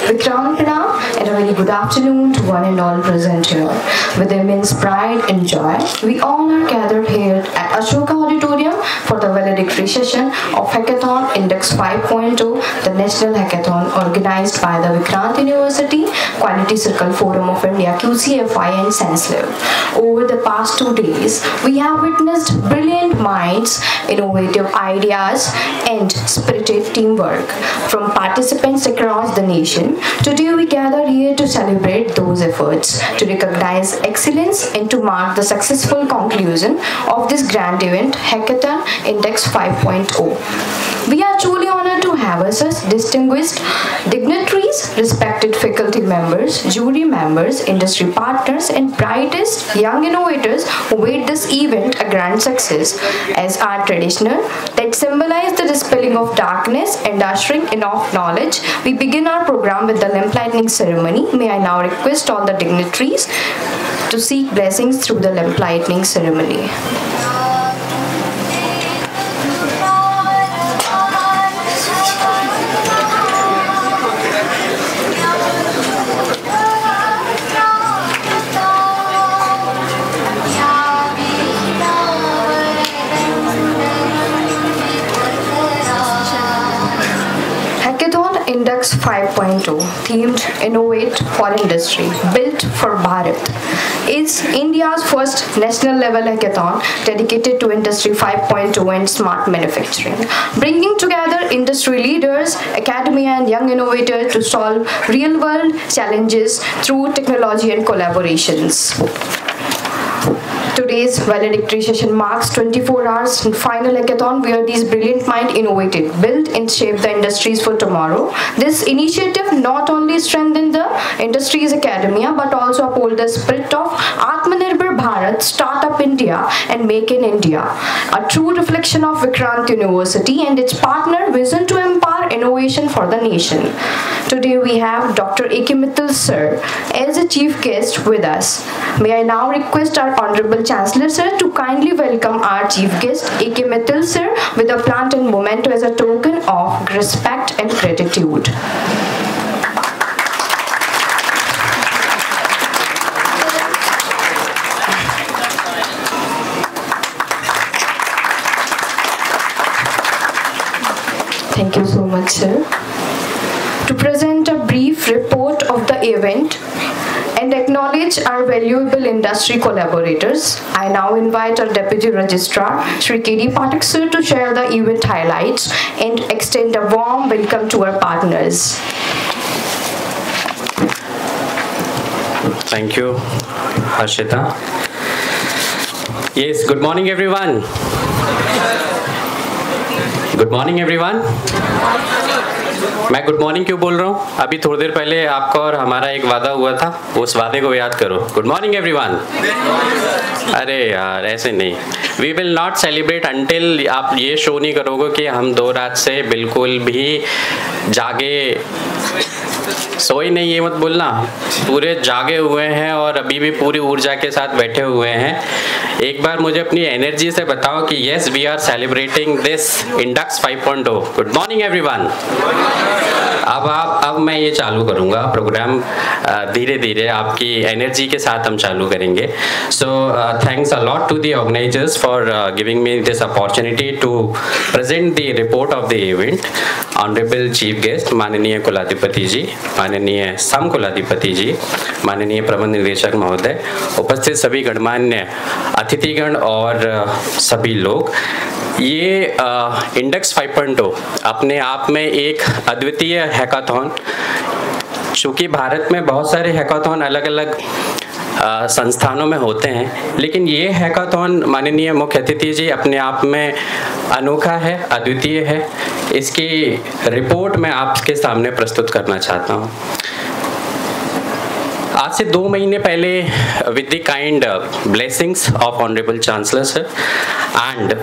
Vikrant Pranam, and a very good afternoon to one and all present here. With immense pride and joy, we all are gathered here at Ashoka Auditorium for the valedictory session of Hackathon Index 5.0, the National Hackathon organized by the Vikrant University Quality Circle Forum of India, QCFI and ScienceLab. Over the past 2 days, we have witnessed brilliant minds, innovative ideas, and spirited teamwork from participants across the nation. Today we gather here to celebrate those efforts, to recognize excellence, and to mark the successful conclusion of this grand event, Hackathon Index 5.0. We are truly honored to have us as distinguished dignitaries, respected faculty members, jury members, industry partners, and brightest young innovators who made this event a grand success. As our traditional that symbolize the dispelling of darkness and ushering in of knowledge, we begin our program with the lamp lighting ceremony. May I now request all the dignitaries to seek blessings through the lamp lighting ceremony. Index 5.0, themed Innovate for Industry, built for Bharat, is India's first national level hackathon dedicated to Industry 5.0 and smart manufacturing, bringing together industry leaders, academia, and young innovators to solve real-world challenges through technology and collaborations. Today's valedictory session marks 24 hours in final hackathon where these brilliant minds innovated, built and shaped the industries for tomorrow. This initiative not only strengthened the industry's academia but also uphold the spirit of Atmanirbhar Bharat, Startup India and Make in India, a true reflection of Vikrant University and its partner vision to empower innovation for the nation. Today we have Dr. A.K. Mittal sir as a chief guest with us. May I now request our Honorable Chancellor sir to kindly welcome our chief guest A.K. Mittal sir with a plant and memento as a token of respect and gratitude. Thank you so much, sir. To present a brief report of the event and acknowledge our valuable industry collaborators, I now invite our Deputy Registrar, Shri K.D. Pathak sir, to share the event highlights and extend a warm welcome to our partners. Thank you, Harshita. Yes, good morning, everyone. Good morning, everyone. मैं good morning क्यों बोल रहा हूँ? अभी थोड़ी देर पहले आपका और हमारा एक वादा हुआ था, उस वादे को याद करो. Good morning everyone. अरे यार ऐसे नहीं. We will not celebrate until आप ये शो नहीं करोगे कि हम 2 रात से बिल्कुल भी जागे सोई नहीं. ये मत बोलना, पूरे जागे हुए हैं और अभी भी पूरी ऊर्जा के साथ बैठे हुए हैं. एक बार मुझे अपनी एनर्जी से बताओ कि yes we are celebrating this index 5.0. Good morning everyone. अब मैं ये चालू करूँगा प्रोग्राम. धीरे धीरे आपकी एनर्जी के साथ हम चालू करेंगे. So thanks a lot to the organisers for giving me this opportunity to present the report of the event. Honourable chief guest माननीय कुलाधिपति जी, माननीय सम कुलाधिपति जी, माननीय प्रबंध निदेशक महोदय, उपस्थित सभी गणमान्य अतिथिगण और सभी लोग. ये इंडेक्स 5.0 अपने आप में एक अद्वितीय हैकाथॉन. चूँकि भारत में बहुत सारे हैकाथॉन अलग अलग संस्थानों में होते हैं, लेकिन ये हैकाथॉन माननीय मुख्य अतिथि जी अपने आप में अनोखा है, अद्वितीय है. इसकी रिपोर्ट मैं आपके सामने प्रस्तुत करना चाहता हूँ. आज से 2 महीने पहले with the kind blessings of honourable chancellor sir and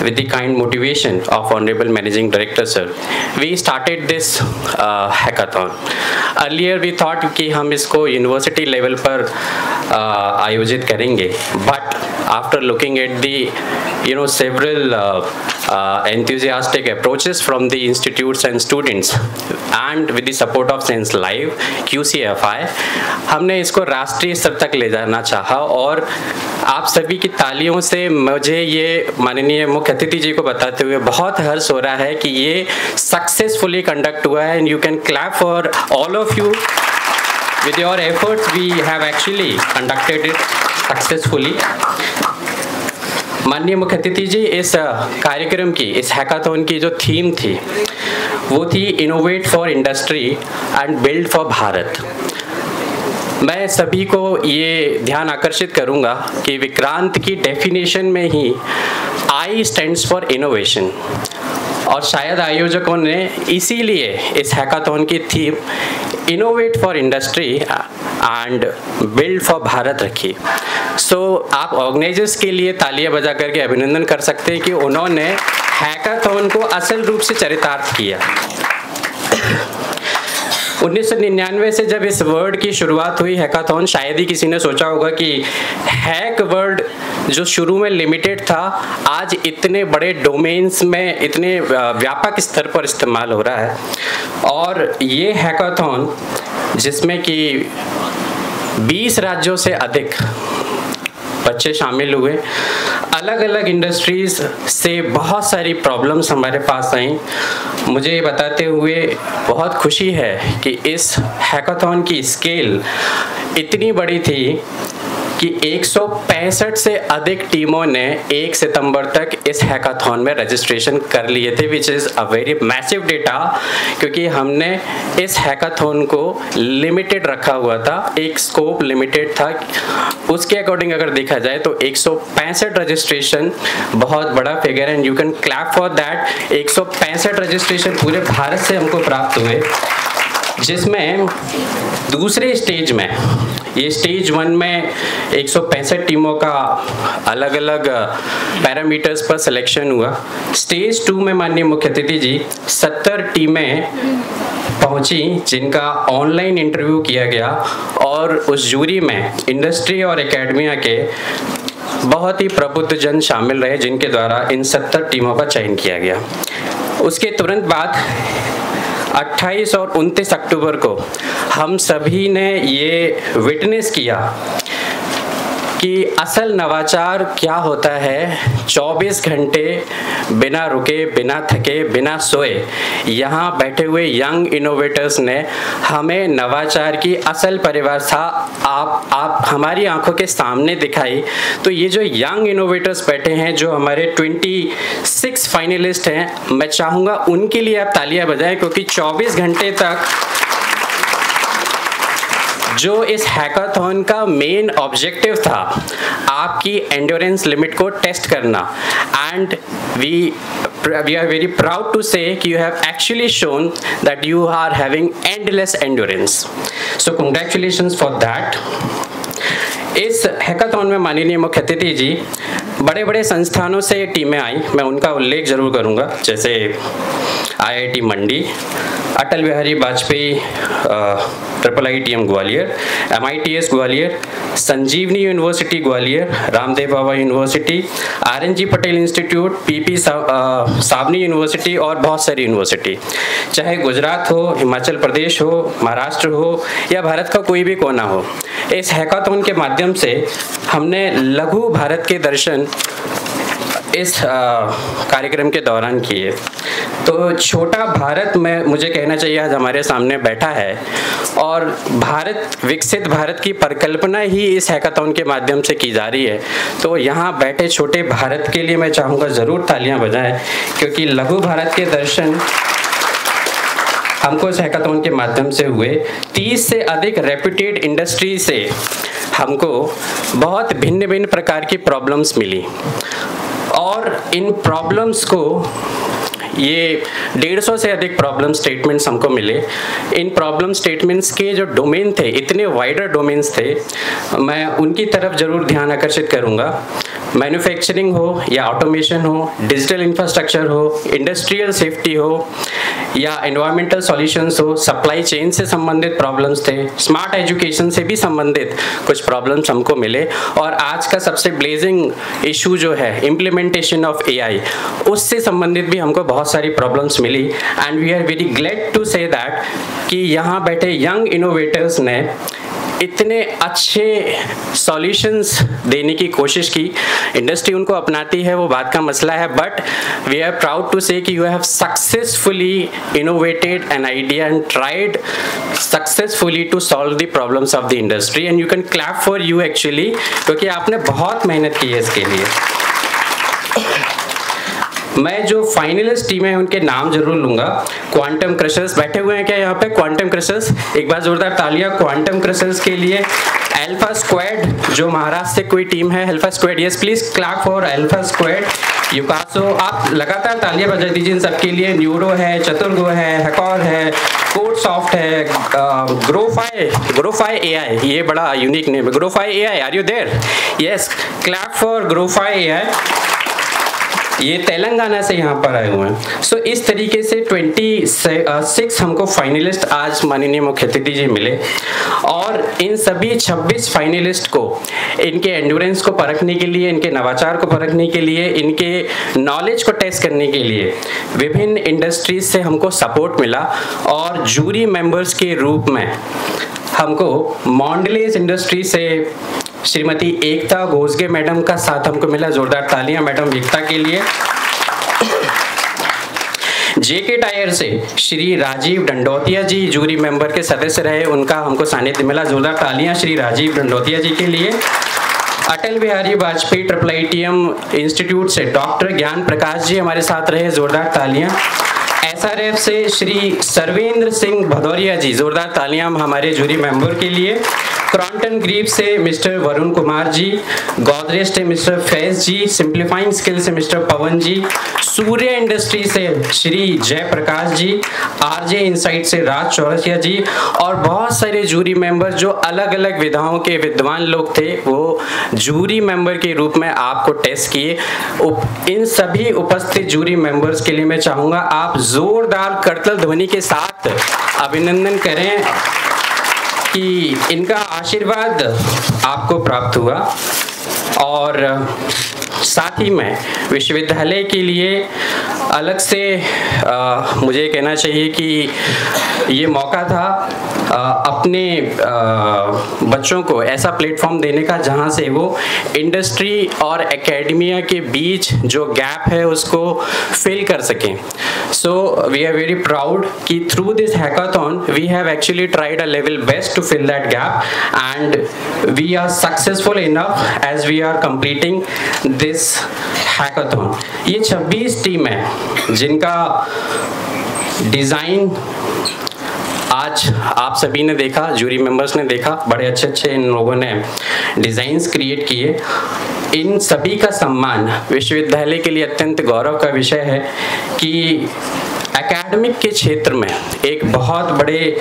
with the kind motivation of Honorable Managing Director sir, we started this hackathon. Earlier we thought कि हम इसको यूनिवर्सिटी लेवल पर आयोजित करेंगे, but after looking at the several enthusiastic approaches from the institutes and students and with the support of Sense Live QCFI हमने इसको राष्ट्रीय स्तर तक ले जाना चाहा और आप सभी की तालियों से मुझे ये माननीय मुख्य अतिथि जी को बताते हुए बहुत हर्ष हो रहा है कि ये सक्सेसफुली कंडक्ट हुआ है and you can clap for all of you. With your efforts, we have actually conducted it successfully. माननीय मुख्य अतिथि जी, इस कार्यक्रम की, इस हैकाथॉन की जो थीम थी वो थी innovate for industry and build for Bharat. मैं सभी को ये ध्यान आकर्षित करूंगा कि विक्रांत की डेफिनेशन में ही आई स्टैंड्स फॉर इनोवेशन और शायद आयोजकों ने इसीलिए इस हैकाथॉन की theme innovate for industry and build for Bharat रखी. सो आप ऑर्गेनाइजर्स के लिए तालियां बजा करके अभिनंदन कर सकते हैं कि उन्होंने हैकाथॉन को असल रूप से चरितार्थ किया. 1999 से जब इस वर्ड की शुरुआत हुई हैकाथॉन, शायद ही किसी ने सोचा होगा कि हैक वर्ड जो शुरू में लिमिटेड था आज इतने बड़े डोमेन्स में इतने व्यापक स्तर पर इस्तेमाल हो रहा है. और ये हैकाथॉन जिसमें कि 20 राज्यों से अधिक बच्चे शामिल हुए, अलग अलग इंडस्ट्रीज से बहुत सारी प्रॉब्लम्स हमारे पास आई. मुझे ये बताते हुए बहुत खुशी है कि इस हैकाथॉन की स्केल इतनी बड़ी थी कि 165 से अधिक टीमों ने 1 सितंबर तक इस हैकाथॉन में रजिस्ट्रेशन कर लिए थे, which is a very massive data, क्योंकि हमने इस हैकाथॉन को लिमिटेड रखा हुआ था, एक स्कोप लिमिटेड था. उसके अकॉर्डिंग अगर देखा जाए तो 165 रजिस्ट्रेशन बहुत बड़ा figure and you can clap for that. 165 registration पूरे भारत से हमको प्राप्त हुए, जिसमें दूसरे स्टेज में, ये स्टेज 1 में 165 टीमों का अलग अलग पैरामीटर्स पर सिलेक्शन हुआ. स्टेज 2 में माननीय मुख्य अतिथि जी 70 टीमें पहुंची जिनका ऑनलाइन इंटरव्यू किया गया और उस जूरी में इंडस्ट्री और एकेडमिया के बहुत ही प्रबुद्ध जन शामिल रहे जिनके द्वारा इन 70 टीमों का चयन किया गया. उसके तुरंत बाद 28 और 29 अक्टूबर को हम सभी ने ये विटनेस किया कि असल नवाचार क्या होता है. 24 घंटे बिना रुके, बिना थके, बिना सोए यहाँ बैठे हुए यंग इनोवेटर्स ने हमें नवाचार की असल परिभाषा आप हमारी आंखों के सामने दिखाई. तो ये जो यंग इनोवेटर्स बैठे हैं, जो हमारे 26 फाइनलिस्ट हैं, मैं चाहूँगा उनके लिए आप तालियां बजाएं, क्योंकि 24 घंटे तक जो इस हैकाथॉन का मेन ऑब्जेक्टिव था आपकी एंड्योरेंस लिमिट को टेस्ट करना, and we are very proud to say कि you have actually shown that you are having endless endurance. So congratulations for that. इस हैकाथॉन में माननीय मुख्य अतिथि जी बड़े बड़े संस्थानों से टीमें आई, मैं उनका उल्लेख जरूर करूंगा, जैसे IIT Mandi, Atal Bihari Vajpayee IIITM Gwalior, MITS Gwalior, Sanjeevani university Gwalior, Ramdev Baba university, RNG Patel institute, PP Savani university और बहुत सारी यूनिवर्सिटी. चाहे गुजरात हो, हिमाचल प्रदेश हो, महाराष्ट्र हो या भारत का कोई भी कोना हो, इस हैकाथॉन के माध्यम से हमने लघु भारत के दर्शन इस कार्यक्रम के दौरान किए. तो छोटा भारत में मुझे कहना चाहिए आज हमारे सामने बैठा है और भारत, विकसित भारत की परिकल्पना ही इस हैकाथॉन के माध्यम से की जा रही है. तो यहाँ बैठे छोटे भारत के लिए मैं चाहूँगा ज़रूर तालियां बजाएं, क्योंकि लघु भारत के दर्शन हमको इस हैकाथॉन के माध्यम से हुए. 30 से अधिक रेप्यूटेड इंडस्ट्री से हमको बहुत भिन्न भिन्न प्रकार की प्रॉब्लम्स मिली और इन प्रॉब्लम्स को, ये 150 से अधिक प्रॉब्लम स्टेटमेंट्स हमको मिले. इन प्रॉब्लम स्टेटमेंट्स के जो डोमेन थे, इतने वाइडर डोमेन्स थे, मैं उनकी तरफ जरूर ध्यान आकर्षित करूंगा. मैन्युफैक्चरिंग हो या ऑटोमेशन हो, डिजिटल इंफ्रास्ट्रक्चर हो, इंडस्ट्रियल सेफ्टी हो या एनवायरमेंटल सॉल्यूशंस हो, सप्लाई चेन से संबंधित प्रॉब्लम्स थे, स्मार्ट एजुकेशन से भी संबंधित कुछ प्रॉब्लम्स हमको मिले, और आज का सबसे ब्लेजिंग इशू जो है इम्प्लीमेंटेशन ऑफ एआई, उससे संबंधित भी हमको बहुत सारी प्रॉब्लम्स मिली। And we are very glad to say that कि यहाँ बैठे यंग इनोवेटर्स ने इतने अच्छे सॉल्यूशंस देने की कोशिश की। इंडस्ट्री उनको अपनाती है वो बात का मसला है, but we are proud to say कि you have successfully innovated an idea and tried successfully to solve the problems of the industry, and you can clap for you actually, क्योंकि आपने बहुत मेहनत की है इसके लिए। मैं जो फाइनलिस्ट टीम है उनके नाम जरूर लूंगा। क्वांटम क्रशर्स बैठे हुए हैं क्या यहाँ पे? क्वांटम क्रशर्स, एक बार जोरदार तालियां क्वांटम क्रशर्स के लिए। अल्फा स्क्वाड जो महाराष्ट्र से कोई टीम है, alpha squad, yes please clap for alpha squad. युकासो, आप लगातार तालियां बजा दीजिए इन सबके लिए। न्यूरो है, चतुर्गो है, हैकॉर है, कोड सॉफ्ट है, ग्रोफाई एआई, ये बड़ा यूनिक नेम है, Growfi AI, are you there? Yes, clap for Growfi AI, ये तेलंगाना से यहाँ पर आए हुए हैं। सो इस तरीके से 26 हमको फाइनलिस्ट आज माननीय मुख्य अतिथि जी मिले, और इन सभी 26 फाइनलिस्ट को इनके एंड्योरेंस को परखने के लिए, इनके नवाचार को परखने के लिए, इनके नॉलेज को टेस्ट करने के लिए विभिन्न इंडस्ट्रीज से हमको सपोर्ट मिला, और जूरी मेंबर्स के रूप में हमको मॉन्डलेज इंडस्ट्री से श्रीमती एकता घोषगे मैडम का साथ हमको मिला। जोरदार तालियां मैडम एकता के लिए। जेके टायर से श्री राजीव डंडोतिया जी जूरी मेंबर के सदस्य रहे, उनका हमको सानिध्य मिला। जोरदार तालियां श्री राजीव डंडोतिया जी के लिए। अटल बिहारी वाजपेयी IITM इंस्टीट्यूट से डॉक्टर ज्ञान प्रकाश जी हमारे साथ रहे, जोरदार तालियां। SRF से श्री सर्वेंद्र सिंह भदौरिया जी, जोरदार तालियां हमारे जूरी मेंबर के लिए। क्रॉन्टन ग्रीव से मिस्टर वरुण कुमार जी, गोदरेज से मिस्टर फैज जी, सिंप्लीफाइंग स्किल से मिस्टर पवन जी, सूर्य इंडस्ट्री से श्री जयप्रकाश जी, आरजे इनसाइट से राज चौरसिया जी, और बहुत सारे जूरी मेंबर जो अलग अलग विधाओं के विद्वान लोग थे, वो जूरी मेंबर के रूप में आपको टेस्ट किए। इन सभी उपस्थित जूरी मेंबर्स के लिए मैं चाहूंगा आप जोरदार करतल ध्वनि के साथ अभिनंदन करें कि इनका आशीर्वाद आपको प्राप्त हुआ। और साथ ही में विश्वविद्यालय के लिए अलग से मुझे कहना चाहिए कि ये मौका था अपने बच्चों को ऐसा प्लेटफॉर्म देने का जहां से वो इंडस्ट्री और एकेडमिया के बीच जो गैप है उसको फिल कर सकें। So we are very proud कि through this hackathon we have actually tried a level best to fill that gap, and we are successful enough as we are completing this hackathon. ये 26 team है जिनका design आज आप सभी ने देखा, jury members ने देखा, बड़े अच्छे अच्छे इन लोगों ने डिज़ाइंस क्रिएट किए। इन सभी का सम्मान विश्वविद्यालय के लिए अत्यंत गौरव का विषय है कि एकेडमिक के क्षेत्र में एक बहुत बड़े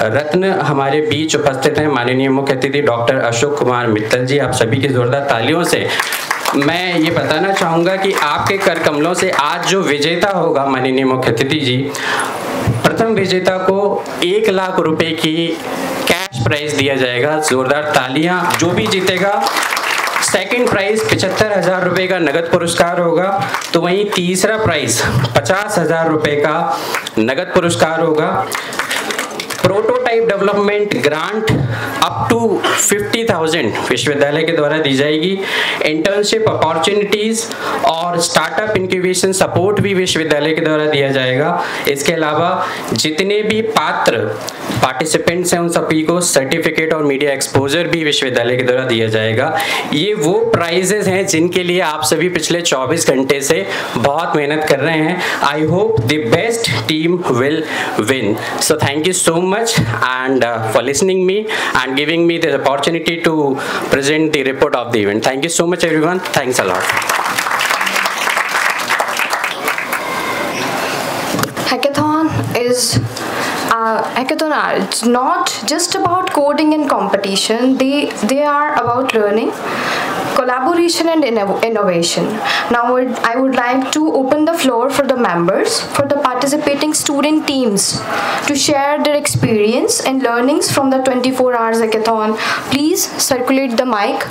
रत्न हमारे बीच उपस्थित हैं। माननीय मुख्य अतिथि डॉक्टर अशोक कुमार मित्तल जी, आप सभी की जोरदार तालियों से मैं ये बताना चाहूँगा कि आपके कर कमलों से आज जो विजेता होगा माननीय मुख्य अतिथि जी, प्रथम विजेता को 1 लाख रुपए की कैश प्राइज दिया जाएगा। जोरदार तालियां। जो भी जीतेगा, सेकंड प्राइज 75,000 रुपए का नगद पुरस्कार होगा, तो वहीं तीसरा प्राइज 50,000 रुपए का नगद पुरस्कार होगा। Prototype development grant up to 50,000 विश्वविद्यालय के द्वारा दी जाएगी। इंटर्नशिप अपॉर्चुनिटीज और स्टार्टअप इंक्यूबेशन सपोर्ट भी विश्वविद्यालय के द्वारा दिया जाएगा। इसके अलावा जितने भी पात्र पार्टिसिपेंट्स हैं उन सभी को सर्टिफिकेट और मीडिया एक्सपोजर भी विश्वविद्यालय के द्वारा दिया जाएगा। ये वो प्राइजेस हैं जिनके लिए आप सभी पिछले 24 घंटे से बहुत मेहनत कर रहे हैं। I hope the best team will win. So thank you so much and for listening me and giving me the opportunity to present the report of the event. Thank you so much everyone. Thanks a lot. Hackathon are not just about coding and competition. They are about learning, collaboration and innovation. Now I would like to open the floor for the members, for the participating student teams to share their experience and learnings from the 24 hours hackathon. Please circulate the mic.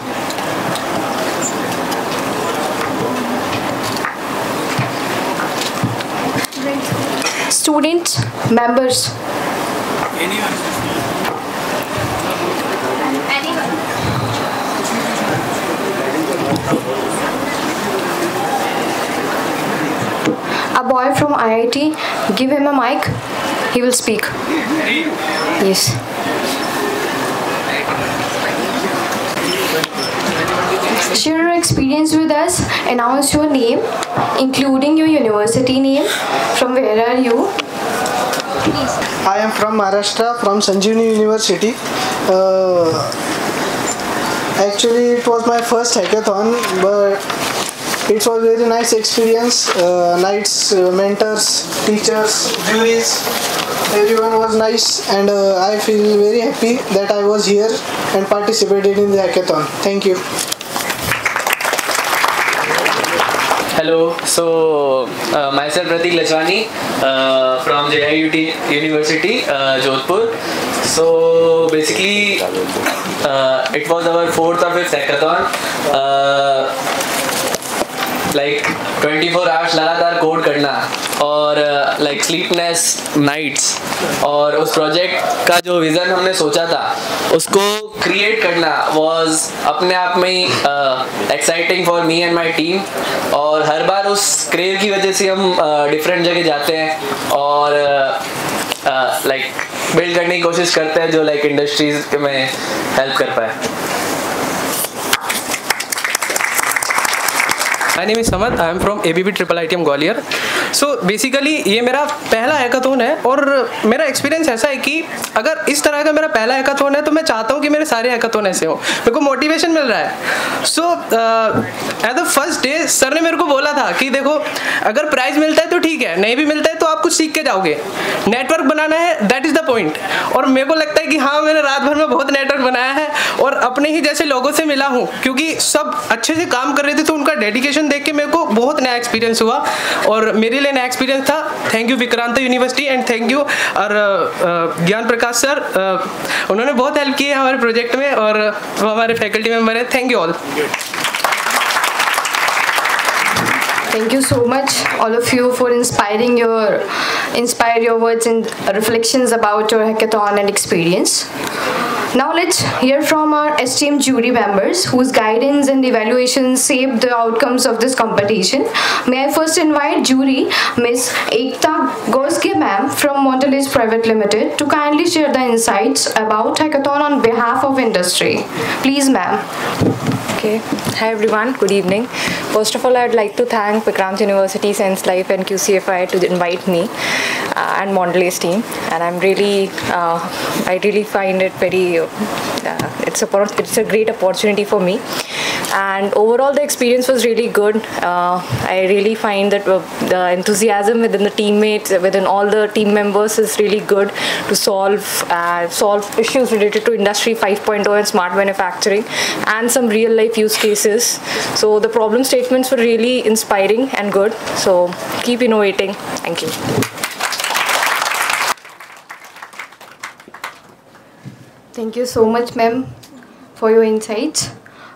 Student members. A boy from IIT, give him a mic, he will speak. Yes. Share your experience with us, announce your name, including your university name, from where are you? Please. I am from Maharashtra, from Sanjeevani University. Actually, it was my first hackathon, but it was very nice experience. Nights, mentors, teachers, juries, everyone was nice, and I feel very happy that I was here and participated in the hackathon. Thank you. Hello, so myself Pratik Lachwani from JIUT University, Jodhpur. So basically, it was our 4th or 5th hackathon. Like 24 hours लगातार code करना और like sleepless nights और उस project का जो vision हमने सोचा था उसको क्रिएट करना was अपने आप में ही exciting for me and my team. और हर बार उस क्रेव की वजह से हम डिफरेंट जगह जाते हैं और like बिल्ड करने की कोशिश करते हैं जो like इंडस्ट्रीज में हेल्प कर पाए. My name is Samad. I am from ABB Triple ITM Gwalior. So basically ये मेरा पहला हैकाथॉन है और मेरा एक्सपीरियंस ऐसा है कि अगर इस तरह का मेरा पहला हैकाथॉन है तो मैं चाहता हूँ कि मेरे सारे हैकाथॉन ऐसे हों. मेरे को मोटिवेशन मिल रहा है. So at the first day sir ने मेरे को बोला था कि देखो अगर प्राइज मिलता है तो ठीक है, नहीं भी मिलता है तो आप कुछ सीख के जाओगे. नेटवर्क बनाना है, दैट इज़ द पॉइंट. और मेरे को लगता है कि हाँ मैंने रात भर में बहुत नेटवर्क बनाया है और अपने ही जैसे लोगों से मिला हूँ क्योंकि सब अच्छे से काम कर रहे थे तो उनका डेडिकेशन देख के मेरे को बहुत नया एक्सपीरियंस हुआ और मेरे लिए नया एक्सपीरियंस था. Thank you Vikrant university and thank you और ज्ञान प्रकाश सर. उन्होंने बहुत हेल्प की है हमारे प्रोजेक्ट में और वो हमारे फैकल्टी मेंबर हैं. Thank you all. Thank you so much, all of you, for inspire your words and reflections about your hackathon and experience. Now let's hear from our esteemed jury members whose guidance and evaluations shaped the outcomes of this competition. May I first invite jury Ms. Ekta Goske ma'am from Mondelez Private Limited to kindly share the insights about hackathon on behalf of industry. Please, ma'am. Okay. Hi everyone. Good evening. First of all, I'd like to thank Vikrant University, Sense Life, and QCFI to invite me and Mondelez team. And I'm really, I really find it very. It's a great opportunity for me. And overall, the experience was really good. I really find that the enthusiasm within the teammates, within all the team members, is really good to solve issues related to Industry 5.0 and smart manufacturing, and some real life use cases. So the problem statements were really inspiring and good. So keep innovating. Thank you. Thank you so much, ma'am, for your insights.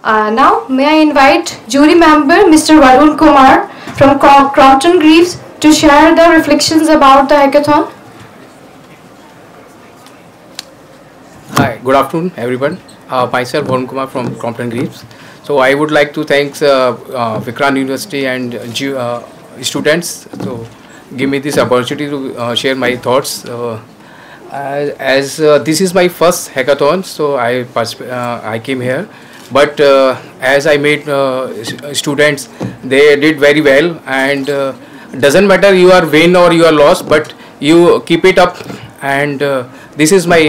Now, may I invite jury member Mr. Varun Kumar from Crompton Greaves to share the reflections about the hackathon. Hi, good afternoon, everyone. Myself, Varun Kumar from Crompton Greaves. So I would like to thank Vikrant University and students to give me this opportunity to share my thoughts. As this is my first hackathon, so I came here. But as I met students, they did very well, and doesn't matter you are win or you are lost, but you keep it up, and this is my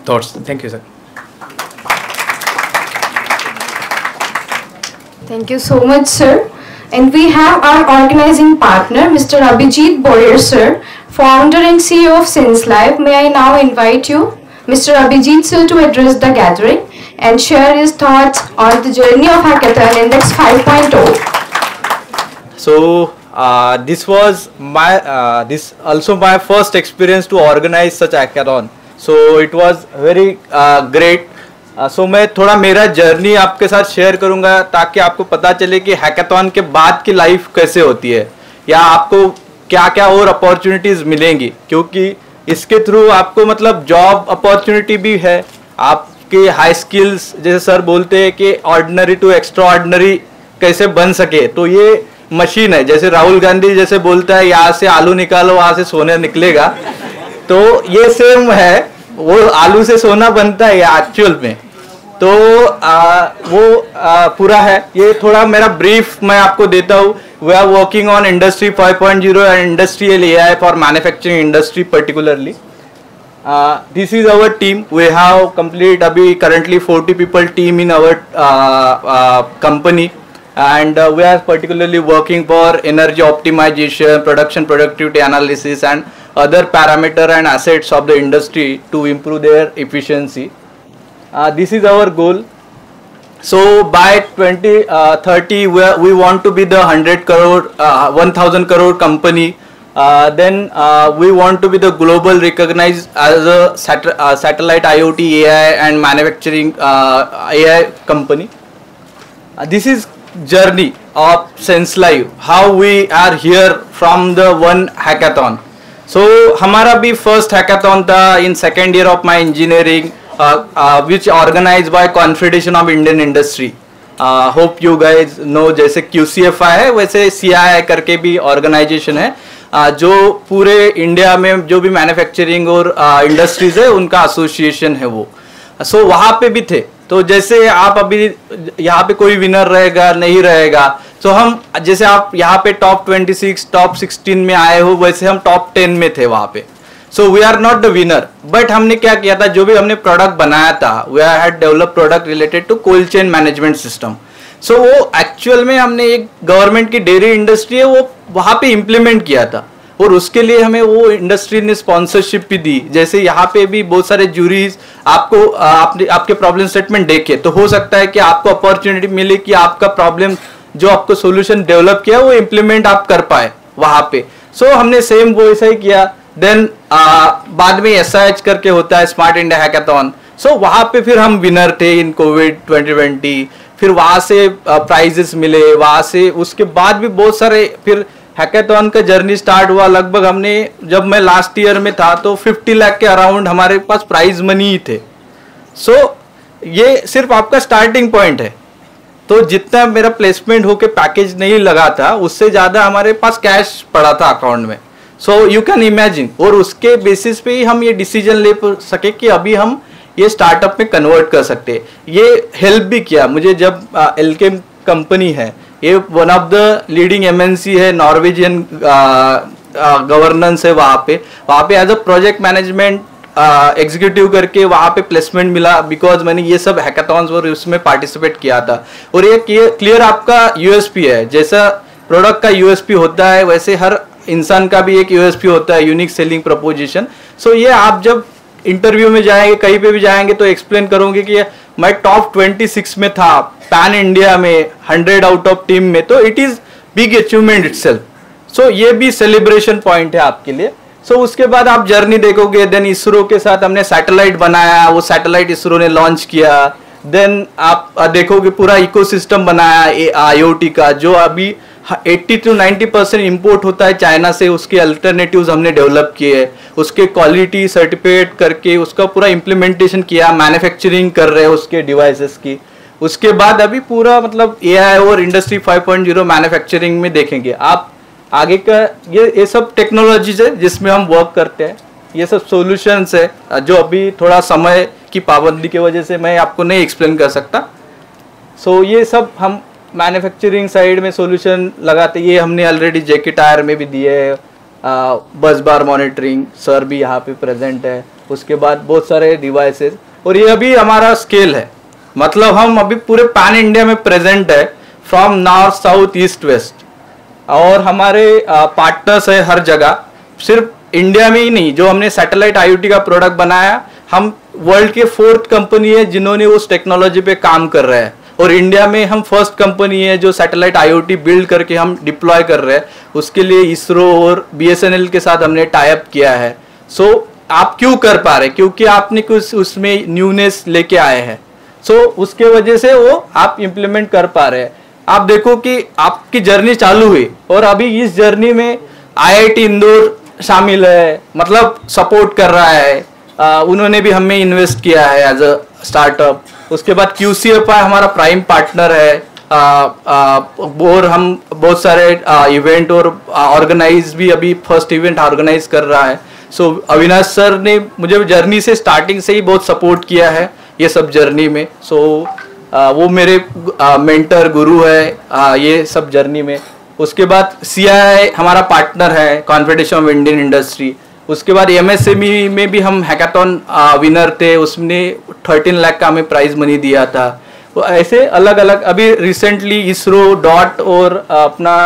thoughts. Thank you, sir. Thank you so much, sir. And we have our organizing partner, Mr. Abhijit Boyer, sir, founder and CEO of Sense Life. May I now invite you, Mr. Abhijit, sir, to address the gathering. and share his thoughts on the journey of Hackathon Index 5.0. So this was this also my first experience to organize such hackathon. So it was very great. So मैं थोड़ा मेरा journey आपके साथ share करूंगा ताकि आपको पता चले कि हैकाथॉन के बाद की लाइफ कैसे होती है या आपको क्या क्या और अपॉर्चुनिटीज मिलेंगी, क्योंकि इसके थ्रू आपको मतलब जॉब अपॉर्चुनिटी भी है, आपके हाई स्किल्स जैसे सर बोलते हैं कि ऑर्डिनरी टू एक्स्ट्रा ऑर्डिनरी कैसे बन सके, तो ये मशीन है। जैसे राहुल गांधी जैसे बोलता है यहाँ से आलू निकालो वहां से सोना निकलेगा, तो ये सेम है, वो आलू से सोना बनता है एक्चुअल में। तो पूरा है ये, थोड़ा मेरा ब्रीफ मैं आपको देता हूँ। We are working on industry 5.0 and industrial AI for manufacturing industry particularly. This is our team, we have complete अभी currently 40 people team in our company and we are particularly working for energy optimization, production productivity analysis and other parameter and assets of the industry to improve their efficiency. This is our goal. So by 2030 we want to be the 100 crore 1000 crore company. Then we want to be the global recognized as a satellite IoT AI and manufacturing AI company. This is journey of SenseLive, how we are here from the one hackathon. So हमारा भी first hackathon था in second year of my engineering, which organized by Confederation of Indian Industry. Hope you guys know, जैसे QCFI है वैसे CII करके भी organization है, जो पूरे इंडिया में जो भी मैन्युफैक्चरिंग और इंडस्ट्रीज है उनका एसोसिएशन है वो। सो वहाँ पे भी थे। तो जैसे आप अभी यहाँ पे कोई विनर रहेगा नहीं रहेगा, तो हम जैसे आप यहाँ पे टॉप 26 टॉप 16 में आए हो, वैसे हम टॉप 10 में थे वहाँ पे। So we are not the winner, but हमने क्या किया था, जो भी हमने प्रोडक्ट बनाया था, we had develop product related to cold chain management system. So वो एक्चुअल में हमने एक गवर्नमेंट की डेयरी इंडस्ट्री है वो वहाँ पे इम्प्लीमेंट किया था, और उसके लिए हमें वो इंडस्ट्री ने स्पॉन्सरशिप भी दी। जैसे यहाँ पे भी बहुत सारे जूरीज आपको आपके प्रॉब्लम स्टेटमेंट देखे, तो हो सकता है कि आपको अपॉर्चुनिटी मिले कि आपका प्रॉब्लम जो आपको सॉल्यूशन डेवलप किया वो इम्प्लीमेंट आप कर पाए वहाँ पे। सो हमने सेम वो ऐसा ही किया। देन बाद में SIH करके होता है स्मार्ट इंडिया हैकाथॉन। सो वहाँ पे फिर हम विनर थे इन कोविड 2020, फिर वहाँ से प्राइजेस मिले वहाँ से। उसके बाद भी बहुत सारे फिर हैकाथॉन का जर्नी स्टार्ट हुआ। लगभग हमने, जब मैं लास्ट ईयर में था तो 50 लाख के अराउंड हमारे पास प्राइज मनी ही थे। सो ये सिर्फ आपका स्टार्टिंग पॉइंट है। तो जितना मेरा प्लेसमेंट होके पैकेज नहीं लगा था, उससे ज़्यादा हमारे पास कैश पड़ा था अकाउंट में। सो यू कैन इमेजिन, और उसके बेसिस पे ही हम ये डिसीजन ले सके कि अभी हम ये स्टार्टअप में कन्वर्ट कर सकते। ये हेल्प भी किया मुझे, जब एल्केम कंपनी है, ये one of the leading MNC है, नॉर्वेजियन गवर्नेंस है वहाँ पे as a project management executive करके वहाँ पे प्लेसमेंट मिला, बिकॉज मैंने ये सब हैकाथॉन्स और उसमें पार्टिसिपेट किया था। और ये क्लियर आपका USP है, जैसा प्रोडक्ट का USP होता है वैसे हर इंसान का भी एक USP होता है, यूनिक सेलिंग प्रपोजिशन। सो ये आप जब इंटरव्यू में जाएंगे, कहीं पे भी जाएंगे, तो एक्सप्लेन करोगे कि मैं टॉप 26 में था पैन इंडिया में 100 आउट ऑफ टीम में, तो it is big achievement itself. So ये भी सेलिब्रेशन पॉइंट है आपके लिए। सो उसके बाद आप जर्नी देखोगे, देन इसरो के साथ हमने सैटेलाइट बनाया, वो सैटेलाइट इसरो ने लॉन्च किया। देन आप देखोगे पूरा इकोसिस्टम बनाया IoT का, जो अभी 80 to 90% इम्पोर्ट होता है चाइना से, उसके अल्टरनेटिव्स हमने डेवलप किए, उसके क्वालिटी सर्टिफिकेट करके उसका पूरा इम्प्लीमेंटेशन किया, मैन्युफैक्चरिंग कर रहे हैं उसके डिवाइसेस की। उसके बाद अभी पूरा मतलब AI और इंडस्ट्री 5.0 मैन्युफैक्चरिंग में देखेंगे आप आगे का। ये सब टेक्नोलॉजीज है जिसमें हम वर्क करते हैं, ये सब सॉल्यूशंस है जो अभी थोड़ा समय की पाबंदी की वजह से मैं आपको नहीं एक्सप्लेन कर सकता। सो ये सब हम मैन्युफैक्चरिंग साइड में सॉल्यूशन लगाते। ये हमने ऑलरेडी जेके टायर में भी दिए है, बस बार मॉनिटरिंग, सर भी यहाँ पे प्रेजेंट है। उसके बाद बहुत सारे डिवाइसेस, और ये अभी हमारा स्केल है, मतलब हम अभी पूरे पैन इंडिया में प्रेजेंट है, from north south east west. और हमारे पार्टनर्स है हर जगह, सिर्फ इंडिया में ही नहीं। जो हमने सैटेलाइट IoT का प्रोडक्ट बनाया, हम वर्ल्ड के 4th कंपनी है जिन्होंने उस टेक्नोलॉजी पे काम कर रहे हैं, और इंडिया में हम फर्स्ट कंपनी है जो सैटेलाइट IoT बिल्ड करके हम डिप्लॉय कर रहे हैं। उसके लिए इसरो और BSNL के साथ हमने टाई अप किया है। सो आप क्यों कर पा रहे? क्योंकि आपने कुछ उसमें न्यूनेस लेके आए हैं। सो उसके वजह से वो आप इम्प्लीमेंट कर पा रहे हैं। आप देखो कि आपकी जर्नी चालू हुई और अभी इस जर्नी में IIT इंदौर शामिल है, मतलब सपोर्ट कर रहा है। उन्होंने भी हमें इन्वेस्ट किया है एज अ स्टार्टअप। उसके बाद QCFI हमारा प्राइम पार्टनर है, और हम बहुत सारे इवेंट और ऑर्गेनाइज भी अभी फर्स्ट इवेंट ऑर्गेनाइज कर रहा है। सो अविनाश सर ने मुझे जर्नी से स्टार्टिंग से ही बहुत सपोर्ट किया है ये सब जर्नी में। सो वो मेरे मेंटर गुरु है ये सब जर्नी में। उसके बाद CII हमारा पार्टनर है, कॉन्फेडरेशन ऑफ इंडियन इंडस्ट्री। उसके बाद MSME में भी हम हैकाथॉन विनर थे, उसने 13 लाख का हमें प्राइज मनी दिया था। तो ऐसे अलग अलग अभी रिसेंटली इसरो डॉट और अपना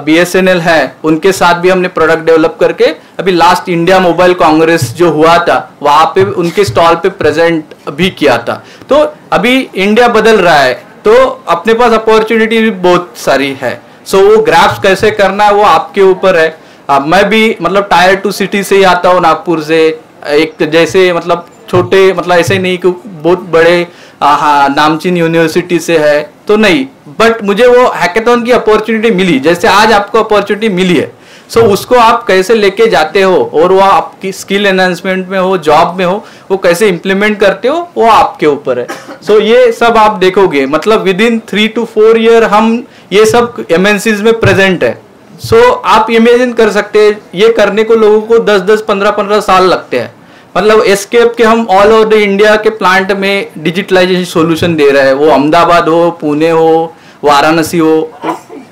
BSNL है, उनके साथ भी हमने प्रोडक्ट डेवलप करके अभी लास्ट इंडिया मोबाइल कांग्रेस जो हुआ था वहाँ पे उनके स्टॉल पे प्रेजेंट भी किया था। तो अभी इंडिया बदल रहा है, तो अपने पास अपॉर्चुनिटी भी बहुत सारी है। सो वो ग्रैब्स कैसे करना है वो आपके ऊपर है। मैं भी मतलब Tier 2 सिटी से ही आता हूँ, नागपुर से। एक जैसे मतलब छोटे मतलब ऐसे नहीं कि बहुत बड़े नामचीन यूनिवर्सिटी से है तो नहीं, बट मुझे वो हैकाथॉन की अपॉर्चुनिटी मिली, जैसे आज आपको अपॉर्चुनिटी मिली है। सो उसको आप कैसे लेके जाते हो और वो आपकी स्किल एनहांसमेंट में हो, जॉब में हो, वो कैसे इम्प्लीमेंट करते हो वो आपके ऊपर है। सो ये सब आप देखोगे मतलब विद इन 3 to 4 ईयर हम ये सब MNCs में प्रेजेंट है। सो आप इमेजिन कर सकते हैं ये करने को लोगों को 10-10, 15-15 साल लगते हैं। मतलब एस्केप के हम ऑल ओवर द इंडिया के प्लांट में डिजिटलाइजेशन सॉल्यूशन दे रहे हैं, वो अहमदाबाद हो, पुणे हो, वाराणसी हो।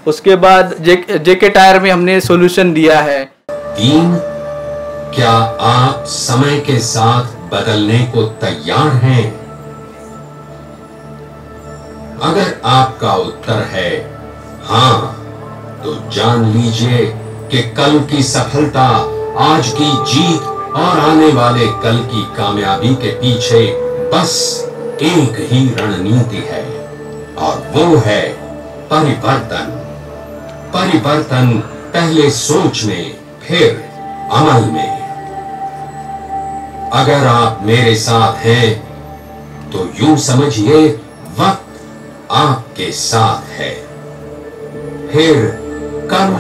उसके बाद JK टायर में हमने सॉल्यूशन दिया है। 3, क्या आप समय के साथ बदलने को तैयार हैं? अगर आपका उत्तर है हाँ, तो जान लीजिए कि कल की सफलता, आज की जीत और आने वाले कल की कामयाबी के पीछे बस एक ही रणनीति है, और वो है परिवर्तन। परिवर्तन पहले सोच में, फिर अमल में। अगर आप मेरे साथ हैं तो यूं समझिए वक्त आपके साथ है। फिर कल,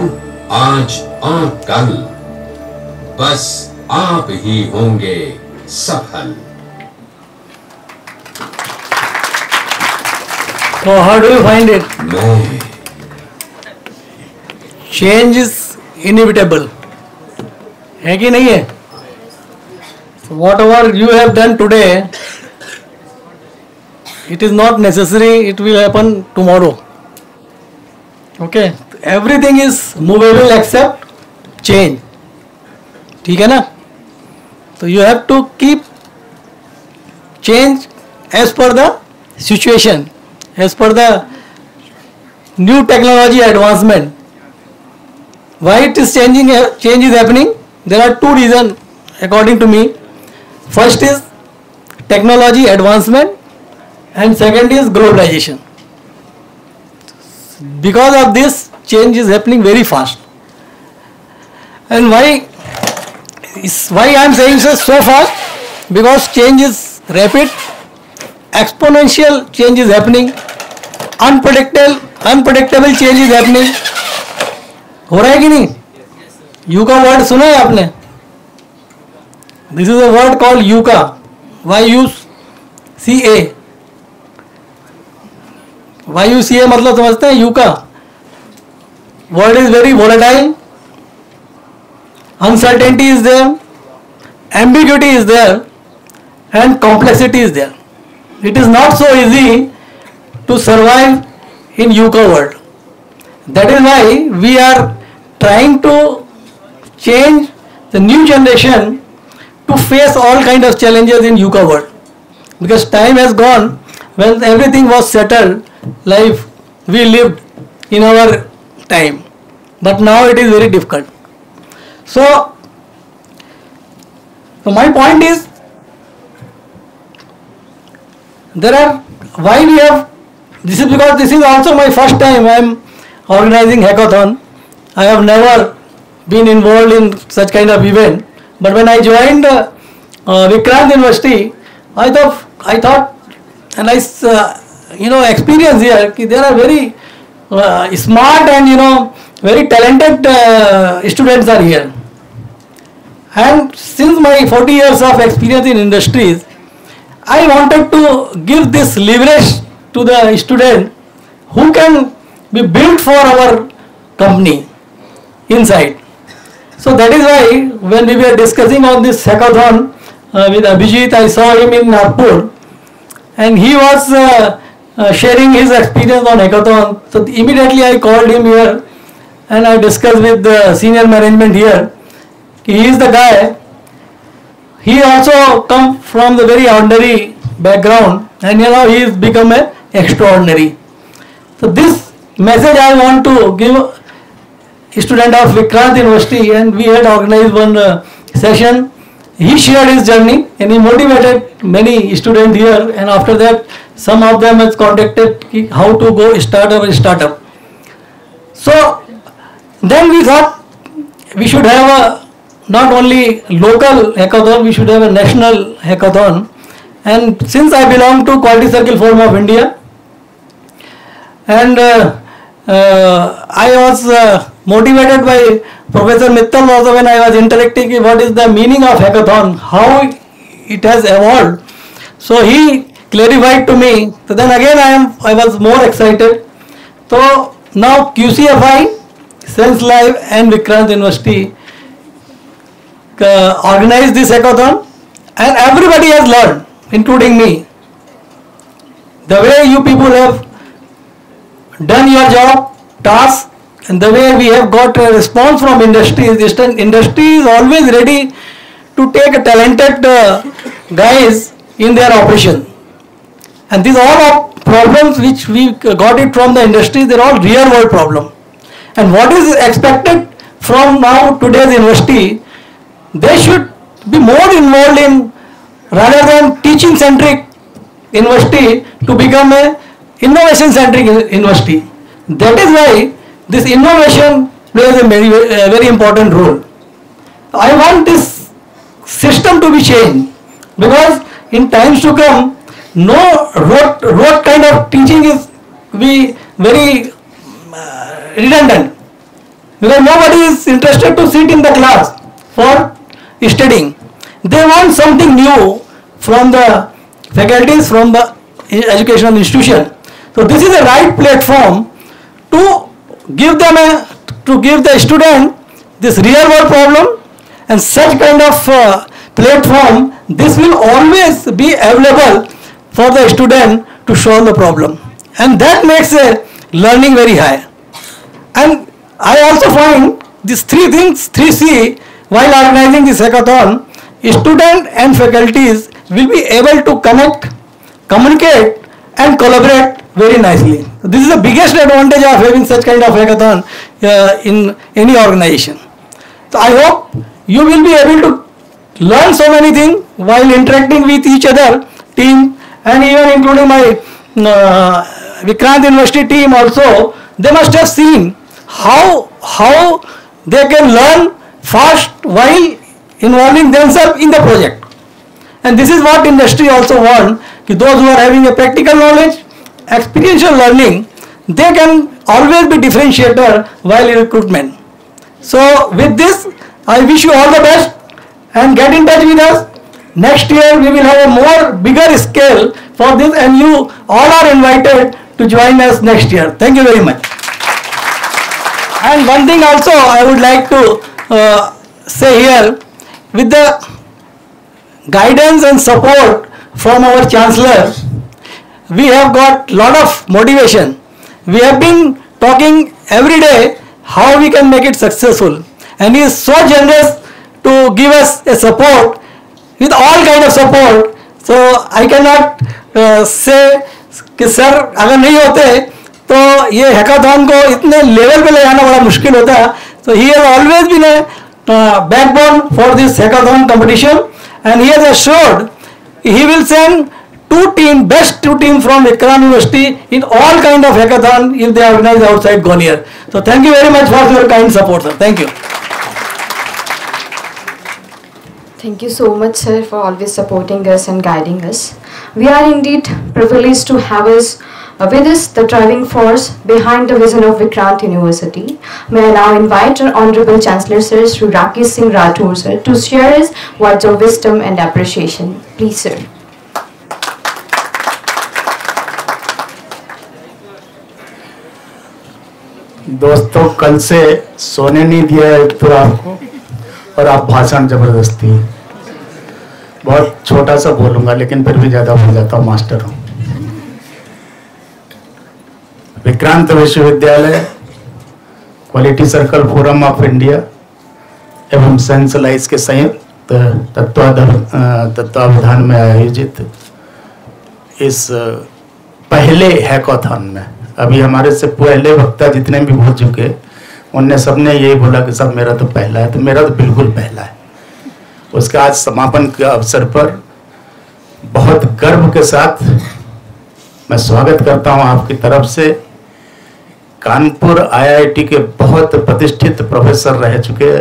आज और कल बस आप ही होंगे सफल। So how do you find it? मैं Change is inevitable. है कि नहीं है? So whatever you have done today, it is not necessary it will happen tomorrow. Okay? Everything is movable except change. ठीक है ना? So you have to keep change as per the situation, as per the new technology advancement. Why it is changing? Change is happening. There are two reasons according to me. First is technology advancement, and second is globalization. Because of this, change is happening very fast. And why I am saying so fast? Because change is rapid, exponential change is happening, unpredictable change is happening. हो रहा है कि नहीं? You का word सुना है आपने? This is a word called YUCA, YUCA। YUCA मतलब समझते हैं? YUCA word is very volatile, uncertainty is there, ambiguity is there, and complexity is there. It is not so easy to survive in Yuka world. That is why we are trying to change the new generation to face all kind of challenges in Yuka world, because time has gone when everything was settled, life we lived in our time, but now it is very difficult. So my point is, there are, why we have, this is because this is also my first time I am organizing hackathon. I have never been involved in such kind of event, but when I joined Vikrant University, I thought a nice experience here. There are very smart and very talented students are here. And since my 40 years of experience in industries, I wanted to give this leverage to the student who can be built for our company inside. So that is why when we were discussing on this hackathon with Abhijit, I saw him in Nagpur and he was sharing his experience on hackathon. So immediately I called him here and I discussed with the senior management here. He is the guy. He also come from the very ordinary background and he has become a extraordinary. So this message I want to give a student of Vikrant University, and we had organized one session. He shared his journey and he motivated many students here, and after that some of them has contacted how to go start a startup. So then we thought we should have a not only local hackathon, we should have a national hackathon. And since I belong to Quality Circle Forum of India, and I was motivated by Professor Mittal also when I was interacting what is the meaning of hackathon, how it has evolved. So he clarified to me. So then again I was more excited. So now QCFI, Sense Live and Vikrant University organized this hackathon, and everybody has learned, including me. The way you people have done your job, task, and the way we have got a response from industry. Industry is always ready to take a talented guys in their operation. And these all problems which we got it from the industry, they are all real world problem. And what is expected from now today's university, they should be more involved in, rather than teaching centric university, to become a innovation centric university. That is why this innovation plays a very important role. I want this system to be changed, because in times to come, no rote kind of teaching is be very redundant, because nobody is interested to sit in the class for studying. They want something new from the faculties, from the educational institution. So this is the right platform to give them to give the student this real world problem, and such kind of platform, this will always be available for the student to solve the problem, and that makes a learning very high. And I also find these three things, 3C, while organizing this hackathon, student and faculties will be able to connect, communicate and collaborate very nicely. This is the biggest advantage of having such kind of hackathon in any organization. So I hope you will be able to learn so many things while interacting with each other team, and even including my Vikrant University team also. They must have seen how they can learn fast while involving themselves in the project. And this is what industry also want, those who are having a practical knowledge, experiential learning, they can always be differentiator while in recruitment. So with this, I wish you all the best and get in touch with us. Next year we will have a more bigger scale for this, and you all are invited to join us next year. Thank you very much. And one thing also I would like to say here, with the guidance and support from our Chancellor, we have got lot of motivation. We have been talking every day how we can make it successful, and he is so generous to give us a support with all kind of support. So I cannot say कि sir अगर नहीं होते तो ये hackathon को इतने level पे ले जाना बड़ा मुश्किल होता. So he has always been a backbone for this hackathon competition, and he has assured he will send 2 best two team from Vikrant University in all kind of hackathon if they organize outside Gwalior. So thank you very much for your kind support, sir. Thank you. Thank you so much, sir, for always supporting us and guiding us. We are indeed privileged to have us with us, the driving force behind the vision of Vikrant University. May I now invite our Honorable Chancellor, Sir, Shri Rakesh Singh Rathore, sir, to share his words of wisdom and appreciation. Please, sir. दोस्तों, कल से सोने नहीं दिया एक तो आपको, और आप भाषण जबरदस्ती, बहुत छोटा सा बोलूंगा लेकिन फिर भी ज्यादा बोल जाता हूँ, मास्टर हूँ। विक्रांत विश्वविद्यालय, quality circle forum of India एवं सेंसलाइज के संयुक्त तत्वावधान में आयोजित इस पहले हैकाथॉन में, अभी हमारे से पहले वक्ता जितने भी हो चुके उनने सबने यही बोला कि सब मेरा तो पहला है, तो मेरा तो बिल्कुल पहला है। उसका आज समापन के अवसर पर बहुत गर्व के साथ मैं स्वागत करता हूं आपकी तरफ से। कानपुर आईआईटी के बहुत प्रतिष्ठित प्रोफेसर रह चुके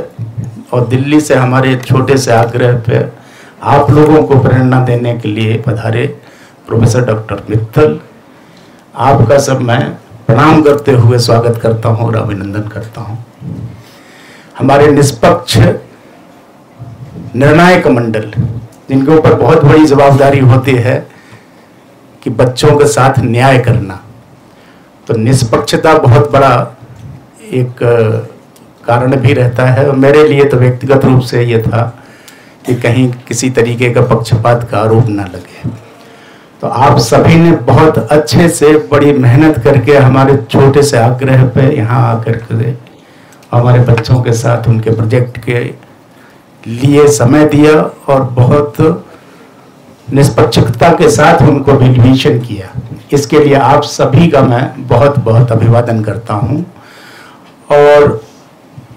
और दिल्ली से हमारे एक छोटे से आग्रह पे आप लोगों को प्रेरणा देने के लिए पधारे प्रोफेसर डॉक्टर मित्तल, आपका सब मैं प्रणाम करते हुए स्वागत करता हूं और अभिनंदन करता हूं। हमारे निष्पक्ष निर्णायक मंडल, जिनके ऊपर बहुत बड़ी जवाबदारी होती है कि बच्चों के साथ न्याय करना, तो निष्पक्षता बहुत बड़ा एक कारण भी रहता है। और मेरे लिए तो व्यक्तिगत रूप से ये था कि कहीं किसी तरीके का पक्षपात का आरोप ना लगे। तो आप सभी ने बहुत अच्छे से बड़ी मेहनत करके हमारे छोटे से आग्रह पे यहाँ आकर के हमारे बच्चों के साथ उनके प्रोजेक्ट के लिए समय दिया और बहुत निष्पक्षता के साथ उनको रिवीजन किया। इसके लिए आप सभी का मैं बहुत बहुत अभिवादन करता हूँ। और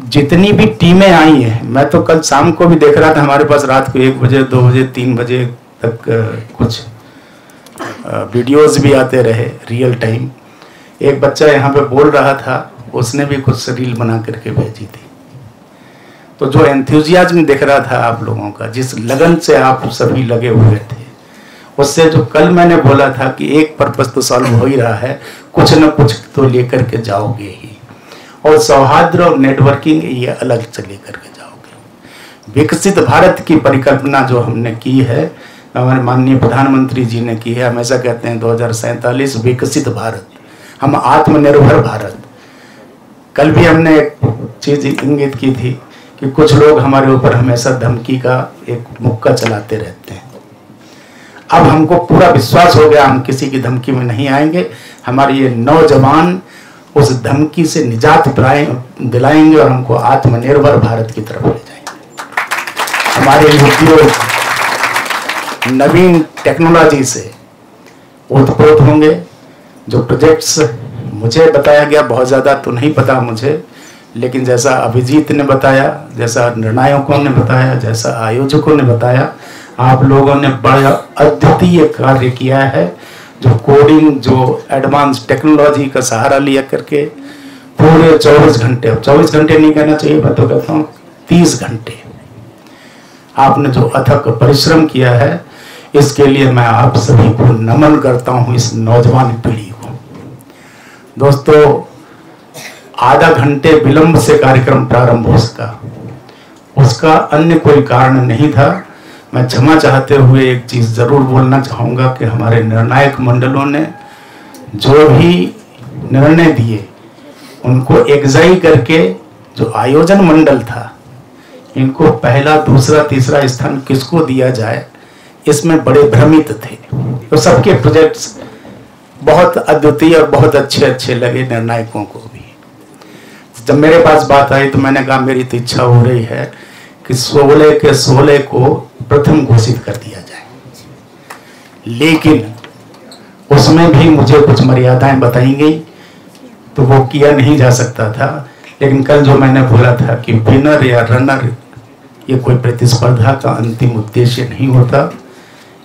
जितनी भी टीमें आई हैं, मैं तो कल शाम को भी देख रहा था, हमारे पास रात को 1 बजे 2 बजे 3 बजे तक कुछ वीडियोस भी आते रहे रियल टाइम। एक बच्चा यहाँ पे बोल रहा था, उसने भी कुछ रील बना करके भेजी थी। तो जो एंथुजियाज्म दिख रहा था आप लोगों का, जिस लगन से आप सभी लगे हुए थे, उससे जो कल मैंने बोला था कि एक पर्पस तो सॉल्व हो ही रहा है, कुछ न कुछ तो लेकर के जाओगे ही। और सौहार्द और नेटवर्किंग ये अलग से लेकर के जाओगे। विकसित भारत की परिकल्पना जो हमने की है, हमारे माननीय प्रधानमंत्री जी ने की है, हमेशा कहते हैं 2047 विकसित भारत, हम आत्मनिर्भर भारत। कल भी हमने एक चीज इंगित की थी कि कुछ लोग हमारे ऊपर हमेशा धमकी का एक मुक्का चलाते रहते हैं। अब हमको पूरा विश्वास हो गया, हम किसी की धमकी में नहीं आएंगे। हमारे ये नौजवान उस धमकी से निजात दिलाएंगे और हमको आत्मनिर्भर भारत की तरफ ले जाएंगे। हमारे उद्योग नवीन टेक्नोलॉजी से ओतप्रोत होंगे। जो प्रोजेक्ट्स मुझे बताया गया, बहुत ज़्यादा तो नहीं पता मुझे, लेकिन जैसा अभिजीत ने बताया, जैसा निर्णायकों ने बताया, जैसा आयोजकों ने बताया, आप लोगों ने बड़ा अद्वितीय कार्य किया है। जो कोडिंग, जो एडवांस टेक्नोलॉजी का सहारा लिया करके पूरे 24 घंटे, 24 घंटे नहीं कहना चाहिए, मैं तो कहता हूँ 30 घंटे आपने जो अथक परिश्रम किया है, इसके लिए मैं आप सभी को नमन करता हूँ, इस नौजवान पीढ़ी को। दोस्तों, आधा घंटे विलंब से कार्यक्रम प्रारंभ हो सका, उसका अन्य कोई कारण नहीं था। मैं क्षमा चाहते हुए एक चीज जरूर बोलना चाहूँगा कि हमारे निर्णायक मंडलों ने जो भी निर्णय दिए, उनको एग्जाई करके जो आयोजन मंडल था, इनको पहला, दूसरा, तीसरा स्थान किसको दिया जाए, इसमें बड़े भ्रमित थे। तो सबके प्रोजेक्ट्स बहुत अद्वितीय और बहुत अच्छे अच्छे लगे निर्णायकों को भी। जब मेरे पास बात आई तो मैंने कहा मेरी तो इच्छा हो रही है कि 16 के 16 को प्रथम घोषित कर दिया जाए, लेकिन उसमें भी मुझे कुछ मर्यादाएं बताई गई, तो वो किया नहीं जा सकता था। लेकिन कल जो मैंने बोला था कि विनर या रनर ये कोई प्रतिस्पर्धा का अंतिम उद्देश्य नहीं होता।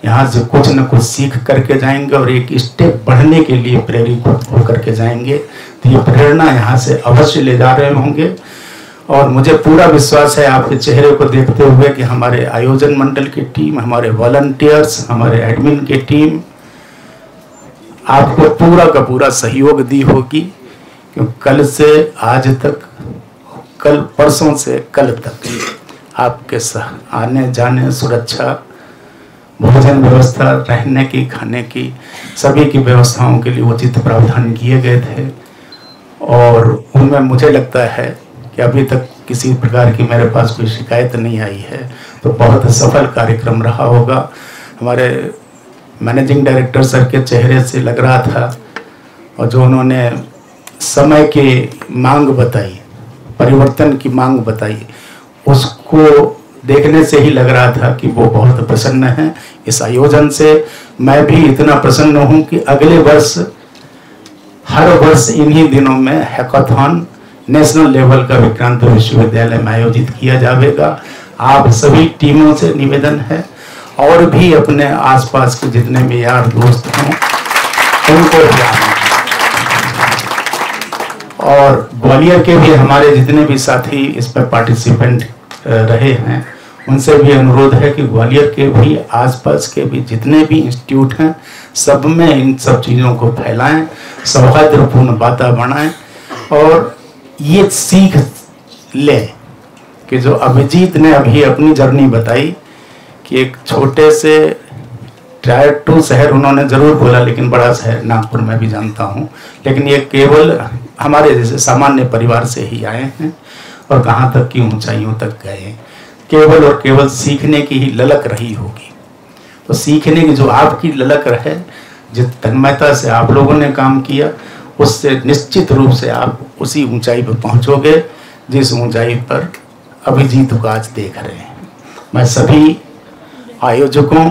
यहाँ से कुछ कुछ न कुछ सीख करके जाएंगे और एक स्टेप बढ़ने के लिए प्रेरित होकर के जाएंगे। तो ये प्रेरणा यहाँ से अवश्य ले जा रहे होंगे और मुझे पूरा विश्वास है आपके चेहरे को देखते हुए कि हमारे आयोजन मंडल की टीम, हमारे वॉलंटियर्स, हमारे एडमिन की टीम आपको पूरा का पूरा सहयोग दी होगी। क्योंकि कल से आज तक, कल परसों से कल तक आपके आने जाने, सुरक्षा, भोजन व्यवस्था, रहने की, खाने की, सभी की व्यवस्थाओं के लिए उचित प्रावधान किए गए थे और उनमें मुझे लगता है कि अभी तक किसी प्रकार की मेरे पास कोई शिकायत नहीं आई है। तो बहुत सफल कार्यक्रम रहा होगा। हमारे मैनेजिंग डायरेक्टर सर के चेहरे से लग रहा था और जो उन्होंने समय की मांग बताई, परिवर्तन की मांग बताई, उसको देखने से ही लग रहा था कि वो बहुत प्रसन्न हैं इस आयोजन से। मैं भी इतना प्रसन्न हूं कि अगले वर्ष, हर वर्ष इन्हीं दिनों में हैकाथॉन नेशनल लेवल का विक्रांत विश्वविद्यालय में आयोजित किया जाएगा। आप सभी टीमों से निवेदन है और भी अपने आसपास के जितने भी यार दोस्त हैं उनको भी आना, और ग्वालियर के भी हमारे जितने भी साथी इस पर पार्टिसिपेंट रहे हैं उनसे भी अनुरोध है कि ग्वालियर के भी आसपास के भी जितने भी इंस्टीट्यूट हैं सब में इन सब चीज़ों को फैलाएं, सौहार्दपूर्ण वातावरण बनाएं और ये सीख लें कि जो अभिजीत ने अभी अपनी जर्नी बताई कि एक छोटे से टायर 2 शहर उन्होंने ज़रूर बोला, लेकिन बड़ा शहर नागपुर में भी जानता हूँ, लेकिन ये केवल हमारे जैसे सामान्य परिवार से ही आए हैं और कहाँ तक की ऊंचाइयों तक गए। केवल और केवल सीखने की ही ललक रही होगी। तो सीखने की जो आपकी ललक रहे, जिस तन्मयता से आप लोगों ने काम किया, उससे निश्चित रूप से आप उसी ऊंचाई पर पहुंचोगे जिस ऊंचाई पर अभिजीत को आज देख रहे हैं। मैं सभी आयोजकों,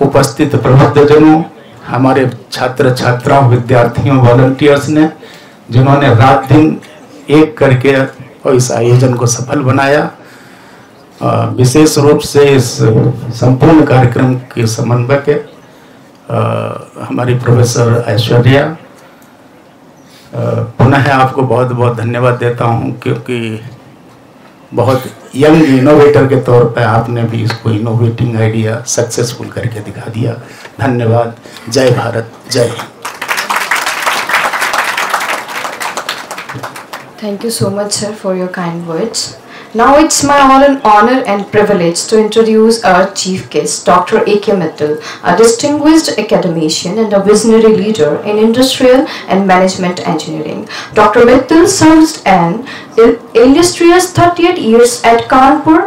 उपस्थित प्रबुद्धजनों, हमारे छात्र छात्राओं, विद्यार्थियों, वॉलंटियर्स ने जिन्होंने रात दिन एक करके और इस आयोजन को सफल बनाया, विशेष रूप से इस संपूर्ण कार्यक्रम के समन्वयक हमारी प्रोफेसर ऐश्वर्या, पुनः आपको बहुत बहुत धन्यवाद देता हूं क्योंकि बहुत यंग इनोवेटर के तौर पर आपने भी इसको इनोवेटिंग आइडिया सक्सेसफुल करके दिखा दिया। धन्यवाद। जय भारत, जय Hind. Thank you so much, sir, for your kind words. Now it's my honor and privilege to introduce our chief guest, Dr. A.K. Mittal, a distinguished academician and a visionary leader in industrial and management engineering. Dr. Mittal served an illustrious 38 years at Kanpur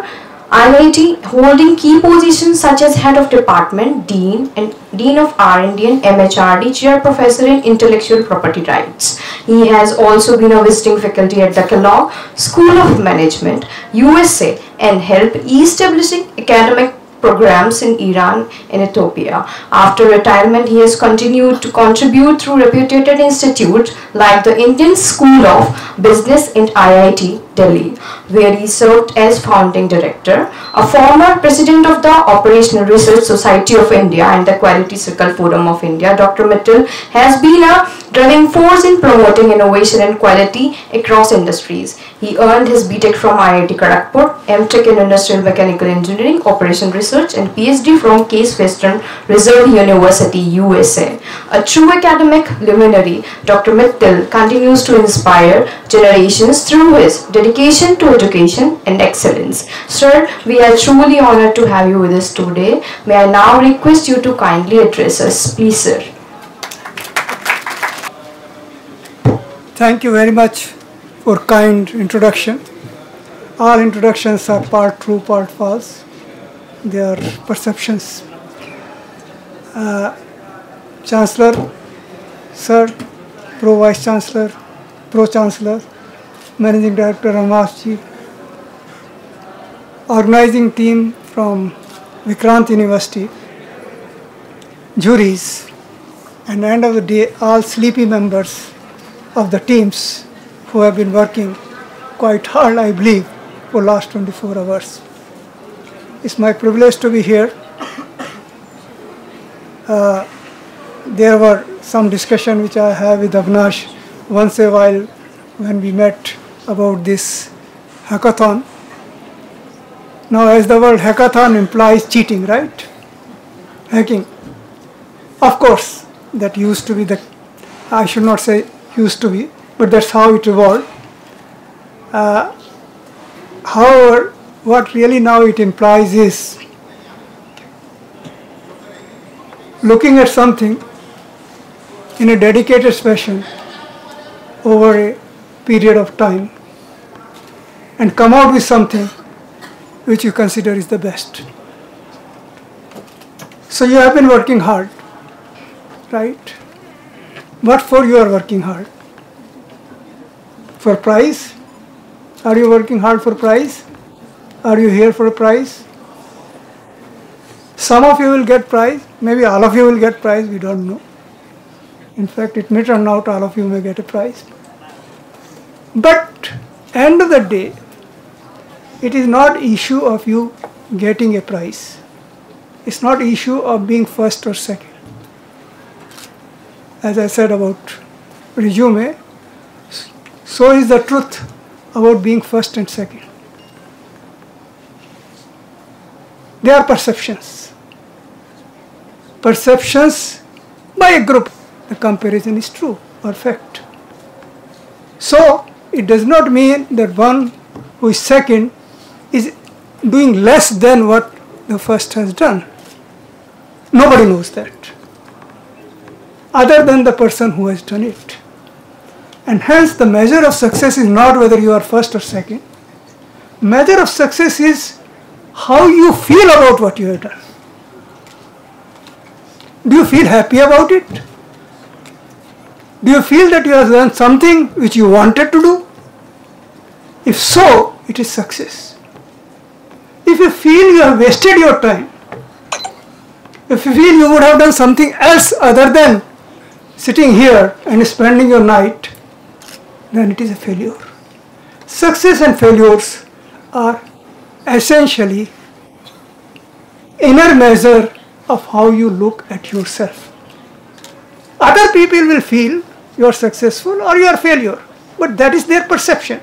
IIT, holding key positions such as Head of Department, Dean of R&D and MHRD, Chair Professor in Intellectual Property Rights. He has also been a visiting faculty at the Kellogg School of Management, USA, and helped establishing academic programs in Iran and Ethiopia. After retirement, he has continued to contribute through reputed institutes like the Indian School of Business and IIT Delhi, where he served as founding director, a former president of the Operational Research Society of India and the Quality Circle Forum of India. Dr. Mittal has been a driving force in promoting innovation and quality across industries. He earned his BTech from IIT Kharagpur, MTech in Industrial Mechanical Engineering, Operation Research, and PhD from Case Western Reserve University, USA. A true academic luminary, Dr. Mittal continues to inspire generations through his dedication to education and excellence. Sir, we are truly honored to have you with us today. May I now request you to kindly address us, please, sir. Thank you very much for kind introduction. All introductions are part true, part false. They are perceptions. Chancellor, Sir, Pro Vice Chancellor, Pro Chancellor, Managing Director Ramas ji, organizing team from Vikrant University, juries, and end of the day, all sleepy members of the teams who have been working quite hard, I believe, for last 24 hours. It's my privilege to be here. there were some discussion which I have with Avnash once a while when we met about this hackathon. Now, as the word hackathon implies cheating, right? Hacking. Of course, that used to be the, I should not say used to be, but that's how it evolved. However, what really now it implies is looking at something in a dedicated fashion over a period of time and come out with something which you consider is the best. So you have been working hard, right? What for you are working hard? For prize? Are you working hard for prize? Are you here for a prize? Some of you will get prize, maybe all of you will get prize, we don't know. In fact, it may turn out all of you may get a prize. But end of the day, it is not issue of you getting a prize. It's not issue of being first or second. As I said about resume, so is the truth about being first and second. They are perceptions. Perceptions by a group. The comparison is true or fact. So it does not mean that one who is second is doing less than what the first has done. Nobody knows that, other than the person who has done it. And hence the measure of success is not whether you are first or second. Measure of success is how you feel about what you have done. Do you feel happy about it? Do you feel that you have done something which you wanted to do? If so, it is success. If you feel you have wasted your time, if you feel you would have done something else other than sitting here and spending your night, then it is a failure. Success and failures are essentially inner measure of how you look at yourself. Other people will feel you are successful or you are failure, but that is their perception,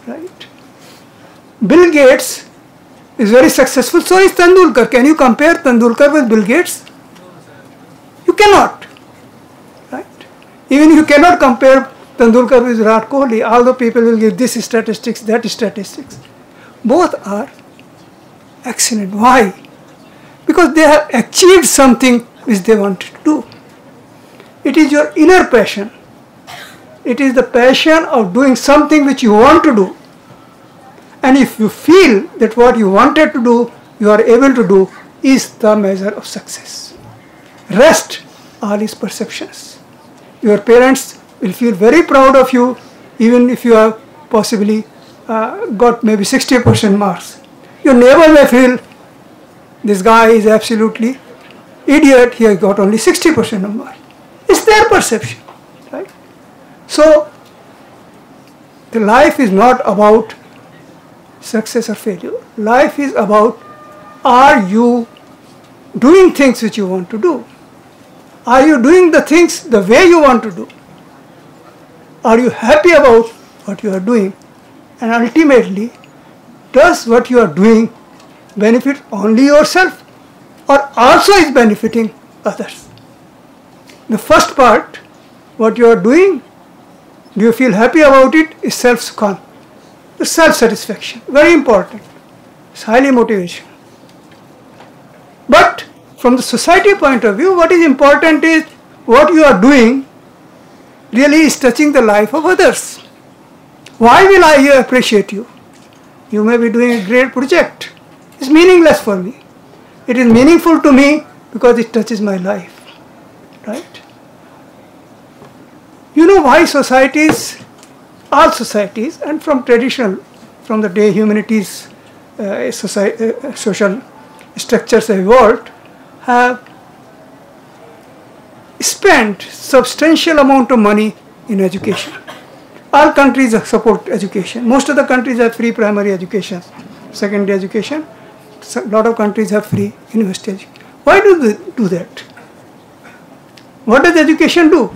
right? Bill Gates is very successful, so is Tendulkar. Can you compare Tendulkar with Bill Gates? You cannot, right? Even you cannot compare Tendulkar with Virat Kohli, although people will give this statistics, that statistics. Both are excellent. Why? Because they have achieved something which they wanted to do. It is your inner passion. It is the passion of doing something which you want to do. And if you feel that what you wanted to do, you are able to do, is the measure of success. Rest all is perceptions. Your parents will feel very proud of you, even if you have possibly got maybe 60% marks. Your neighbor may feel this guy is absolutely idiot, he has got only 60% of marks. It's their perception, right? So, the life is not about success or failure. Life is about, are you doing things which you want to do? Are you doing the things the way you want to do? Are you happy about what you are doing? And ultimately, does what you are doing benefit only yourself or also is benefiting others? The first part, what you are doing, do you feel happy about it, is self-sukhan. Self-satisfaction, very important. It's highly motivation. But from the society point of view, what is important is what you are doing really is touching the life of others. Why will I appreciate you? You may be doing a great project. It's meaningless for me. It is meaningful to me because it touches my life. Right? You know why societies, all societies, and from traditional, from the day humanity's social structures have evolved, have spent substantial amount of money in education. All countries support education. Most of the countries have free primary education, secondary education. A lot of countries have free university education. Why do they do that? What does education do?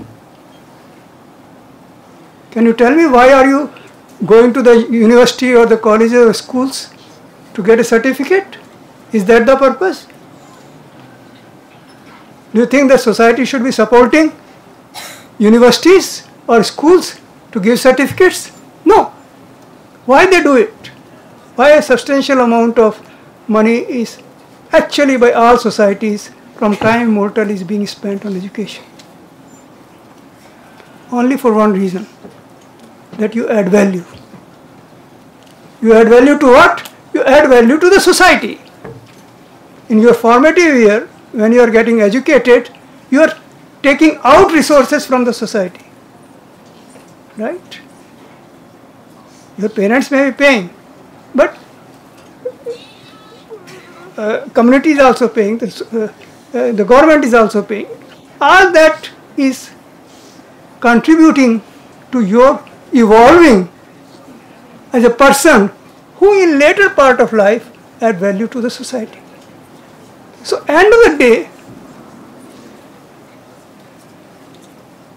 Can you tell me why are you going to the university or the colleges or schools to get a certificate? Is that the purpose? Do you think that society should be supporting universities or schools to give certificates? No. Why they do it? Why a substantial amount of money is actually by all societies from time immemorial is being spent on education? Only for one reason, that you add value. You add value to what? You add value to the society. In your formative year, when you are getting educated, you are taking out resources from the society. Right? Your parents may be paying, but community is also paying, the government is also paying. All that is contributing to your evolving as a person who in later part of life add value to the society. So end of the day,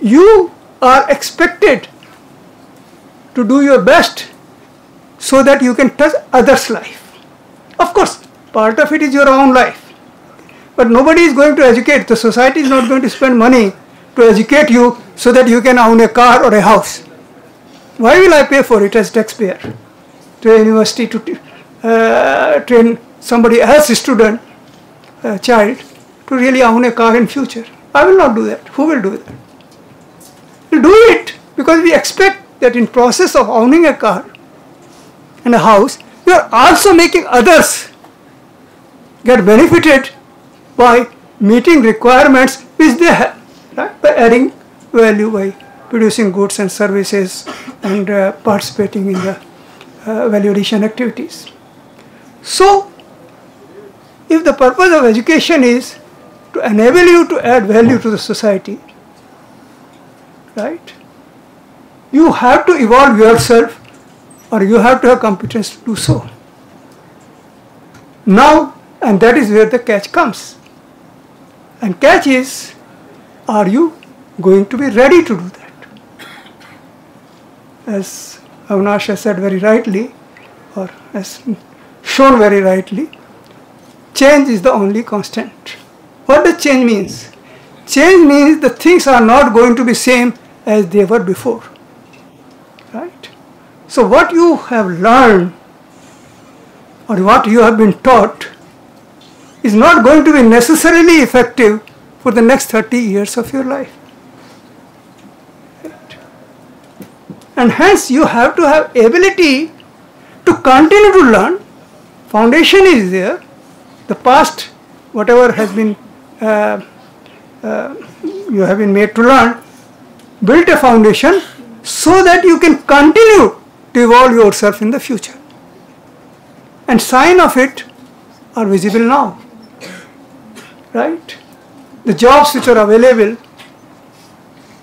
you are expected to do your best so that you can touch others' life. Of course, part of it is your own life. But nobody is going to educate. The society is not going to spend money to educate you so that you can own a car or a house. Why will I pay for it as taxpayer to a university to train somebody else's student, child, to really own a car in future? I will not do that. Who will do that? We do it because we expect that in process of owning a car and a house, you are also making others get benefited by meeting requirements which they have, right? By adding value, by producing goods and services and participating in the value addition activities. So, if the purpose of education is to enable you to add value to the society, right, you have to evolve yourself or you have to have competence to do so. Now, and that is where the catch comes. And catch is, are you going to be ready to do that? As Avinash has said very rightly, or has shown very rightly, change is the only constant. What does change means? Change means the things are not going to be same as they were before. Right? So what you have learned or what you have been taught is not going to be necessarily effective for the next 30 years of your life. Right? And hence you have to have ability to continue to learn. Foundation is there. The past, whatever has been you have been made to learn, build a foundation so that you can continue to evolve yourself in the future. And sign of it are visible now. Right? The jobs which are available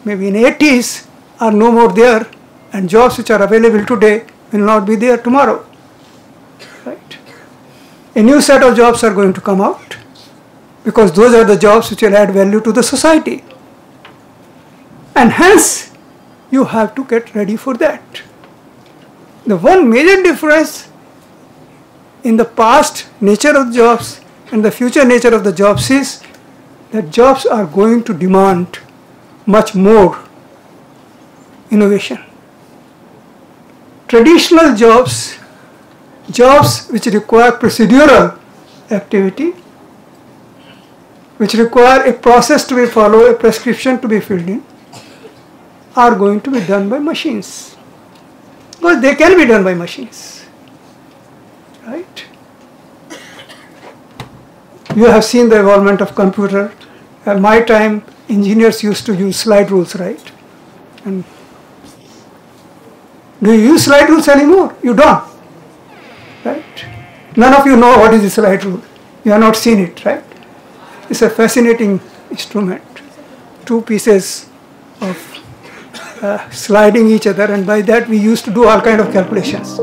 maybe in 80s are no more there, and jobs which are available today will not be there tomorrow. Right? A new set of jobs are going to come out because those are the jobs which will add value to the society. And hence, you have to get ready for that. The one major difference in the past nature of jobs and the future nature of the jobs is that jobs are going to demand much more innovation. Traditional jobs, jobs which require procedural activity, which require a process to be followed, a prescription to be filled in, are going to be done by machines. Because they can be done by machines. Right? You have seen the evolvement of computer. At my time, engineers used to use slide rules, right? And do you use slide rules anymore? You don't. Right? None of you know what is a slide rule. You have not seen it, right? It's a fascinating instrument. Two pieces of sliding each other, and by that we used to do all kind of calculations.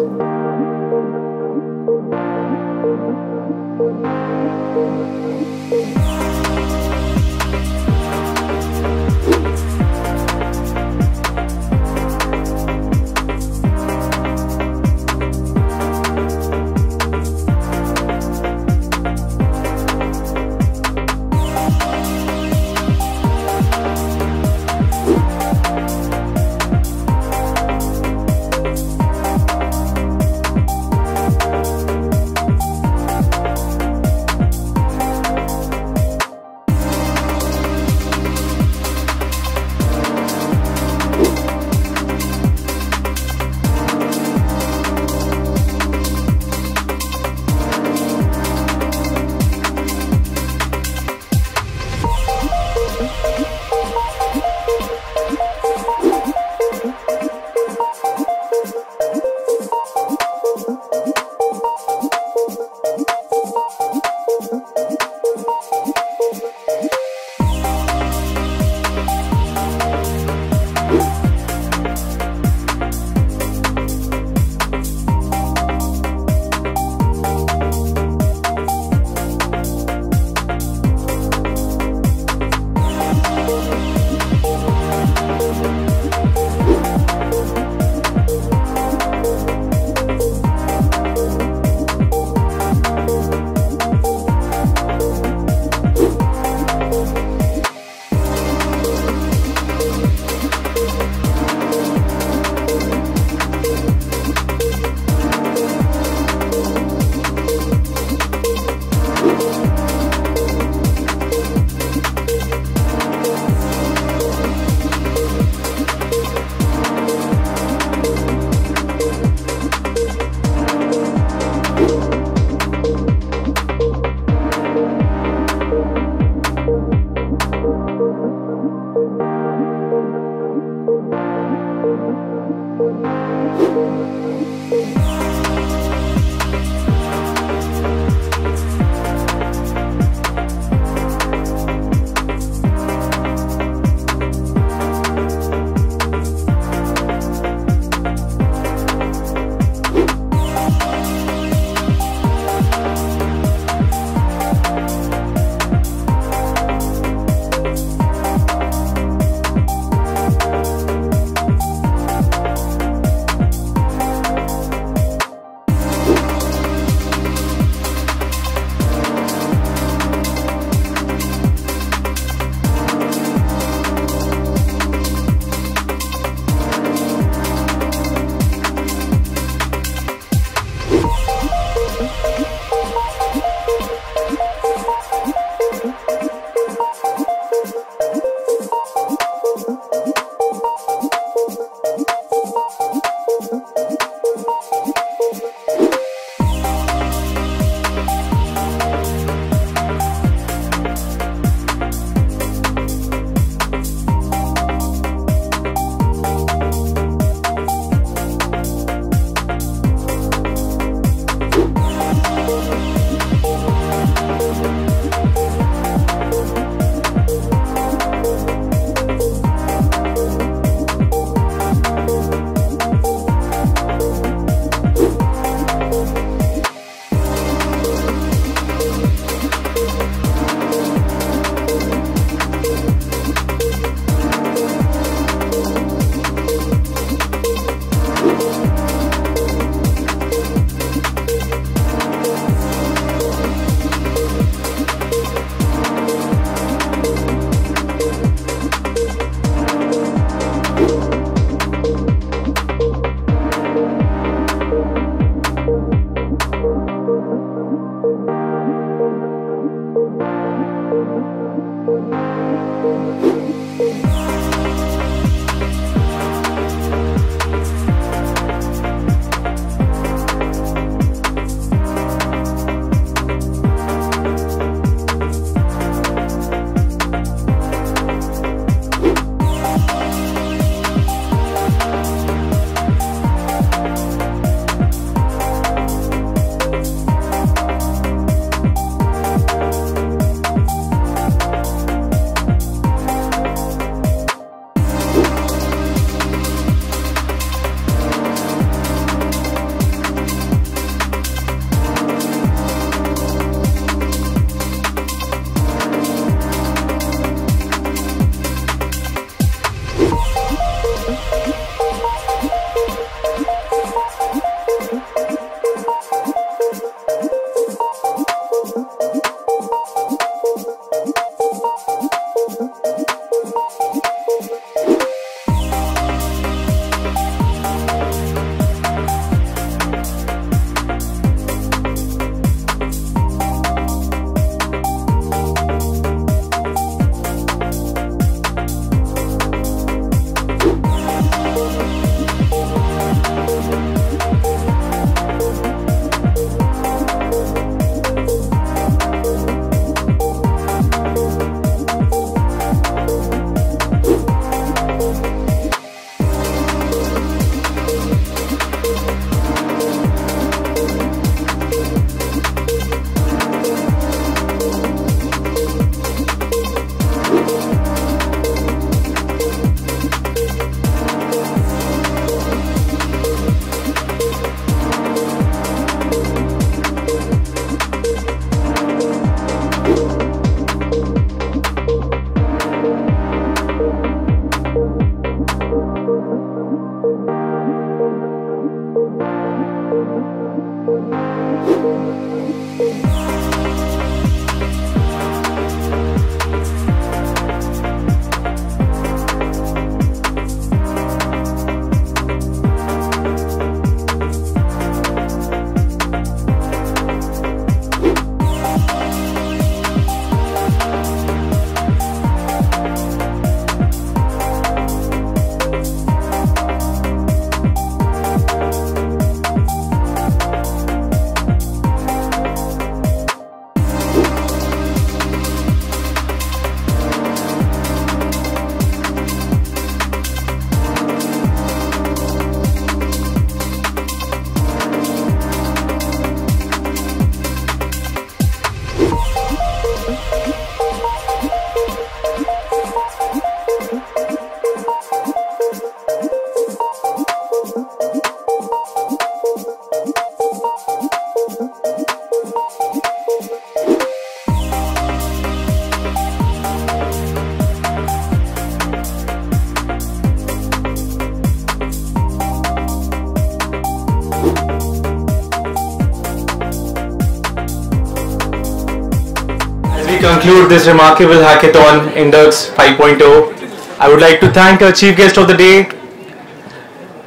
conclude this remarkable hackathon, Indux 5.0, I would like to thank our chief guest of the day,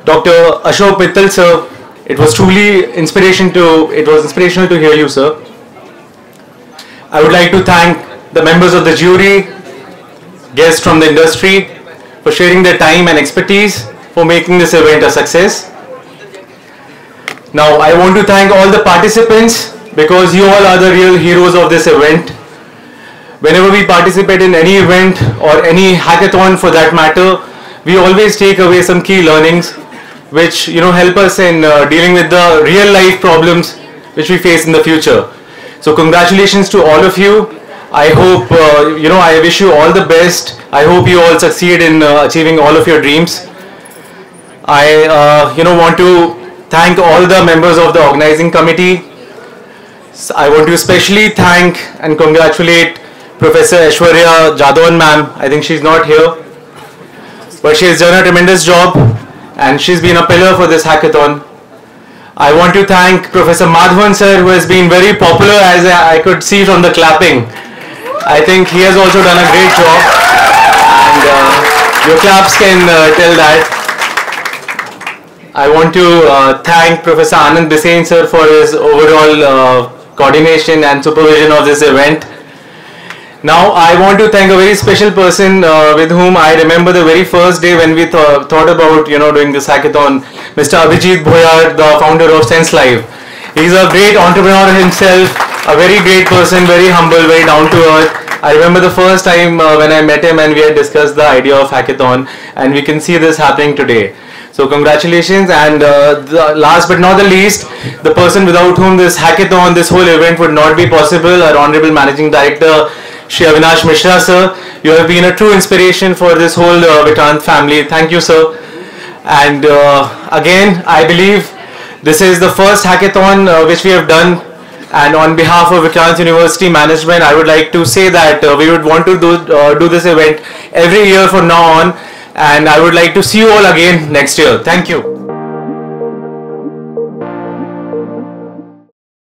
Dr. Ashok Mittal sir. It was truly inspirational to hear you, sir. I would like to thank the members of the jury, guests from the industry, for sharing their time and expertise for making this event a success. Now, I want to thank all the participants because you all are the real heroes of this event. Whenever we participate in any event or any hackathon for that matter, we always take away some key learnings which help us in dealing with the real life problems which we face in the future. So congratulations to all of you. I hope I wish you all the best. I hope you all succeed in achieving all of your dreams. I want to thank all the members of the organizing committee. I want to especially thank and congratulate Professor Aishwarya Jadhavan ma'am. I think she's not here, but she has done a tremendous job and she's been a pillar for this hackathon. I want to thank Professor Madhavan sir, who has been very popular, as I could see from the clapping. I think he has also done a great job, and your claps can tell that. I want to thank Professor Anand Bisain sir for his overall coordination and supervision of this event. Now I want to thank a very special person with whom I remember the very first day when we thought about doing this hackathon, Mr. Abhijit Bhoyar, the founder of Sense Live. He's a great entrepreneur himself, a very great person, very humble, very down to earth. I remember the first time when I met him and we had discussed the idea of hackathon, and we can see this happening today. So congratulations, and last but not the least, the person without whom this hackathon, this whole event would not be possible, our Honorable Managing Director, Shri Avinash Mishra sir. You have been a true inspiration for this whole Vikrant family. Thank you, sir. And again, I believe this is the first hackathon which we have done, and on behalf of Vikrant University management, I would like to say that we would want to do this event every year from now on, and I would like to see you all again next year. Thank you.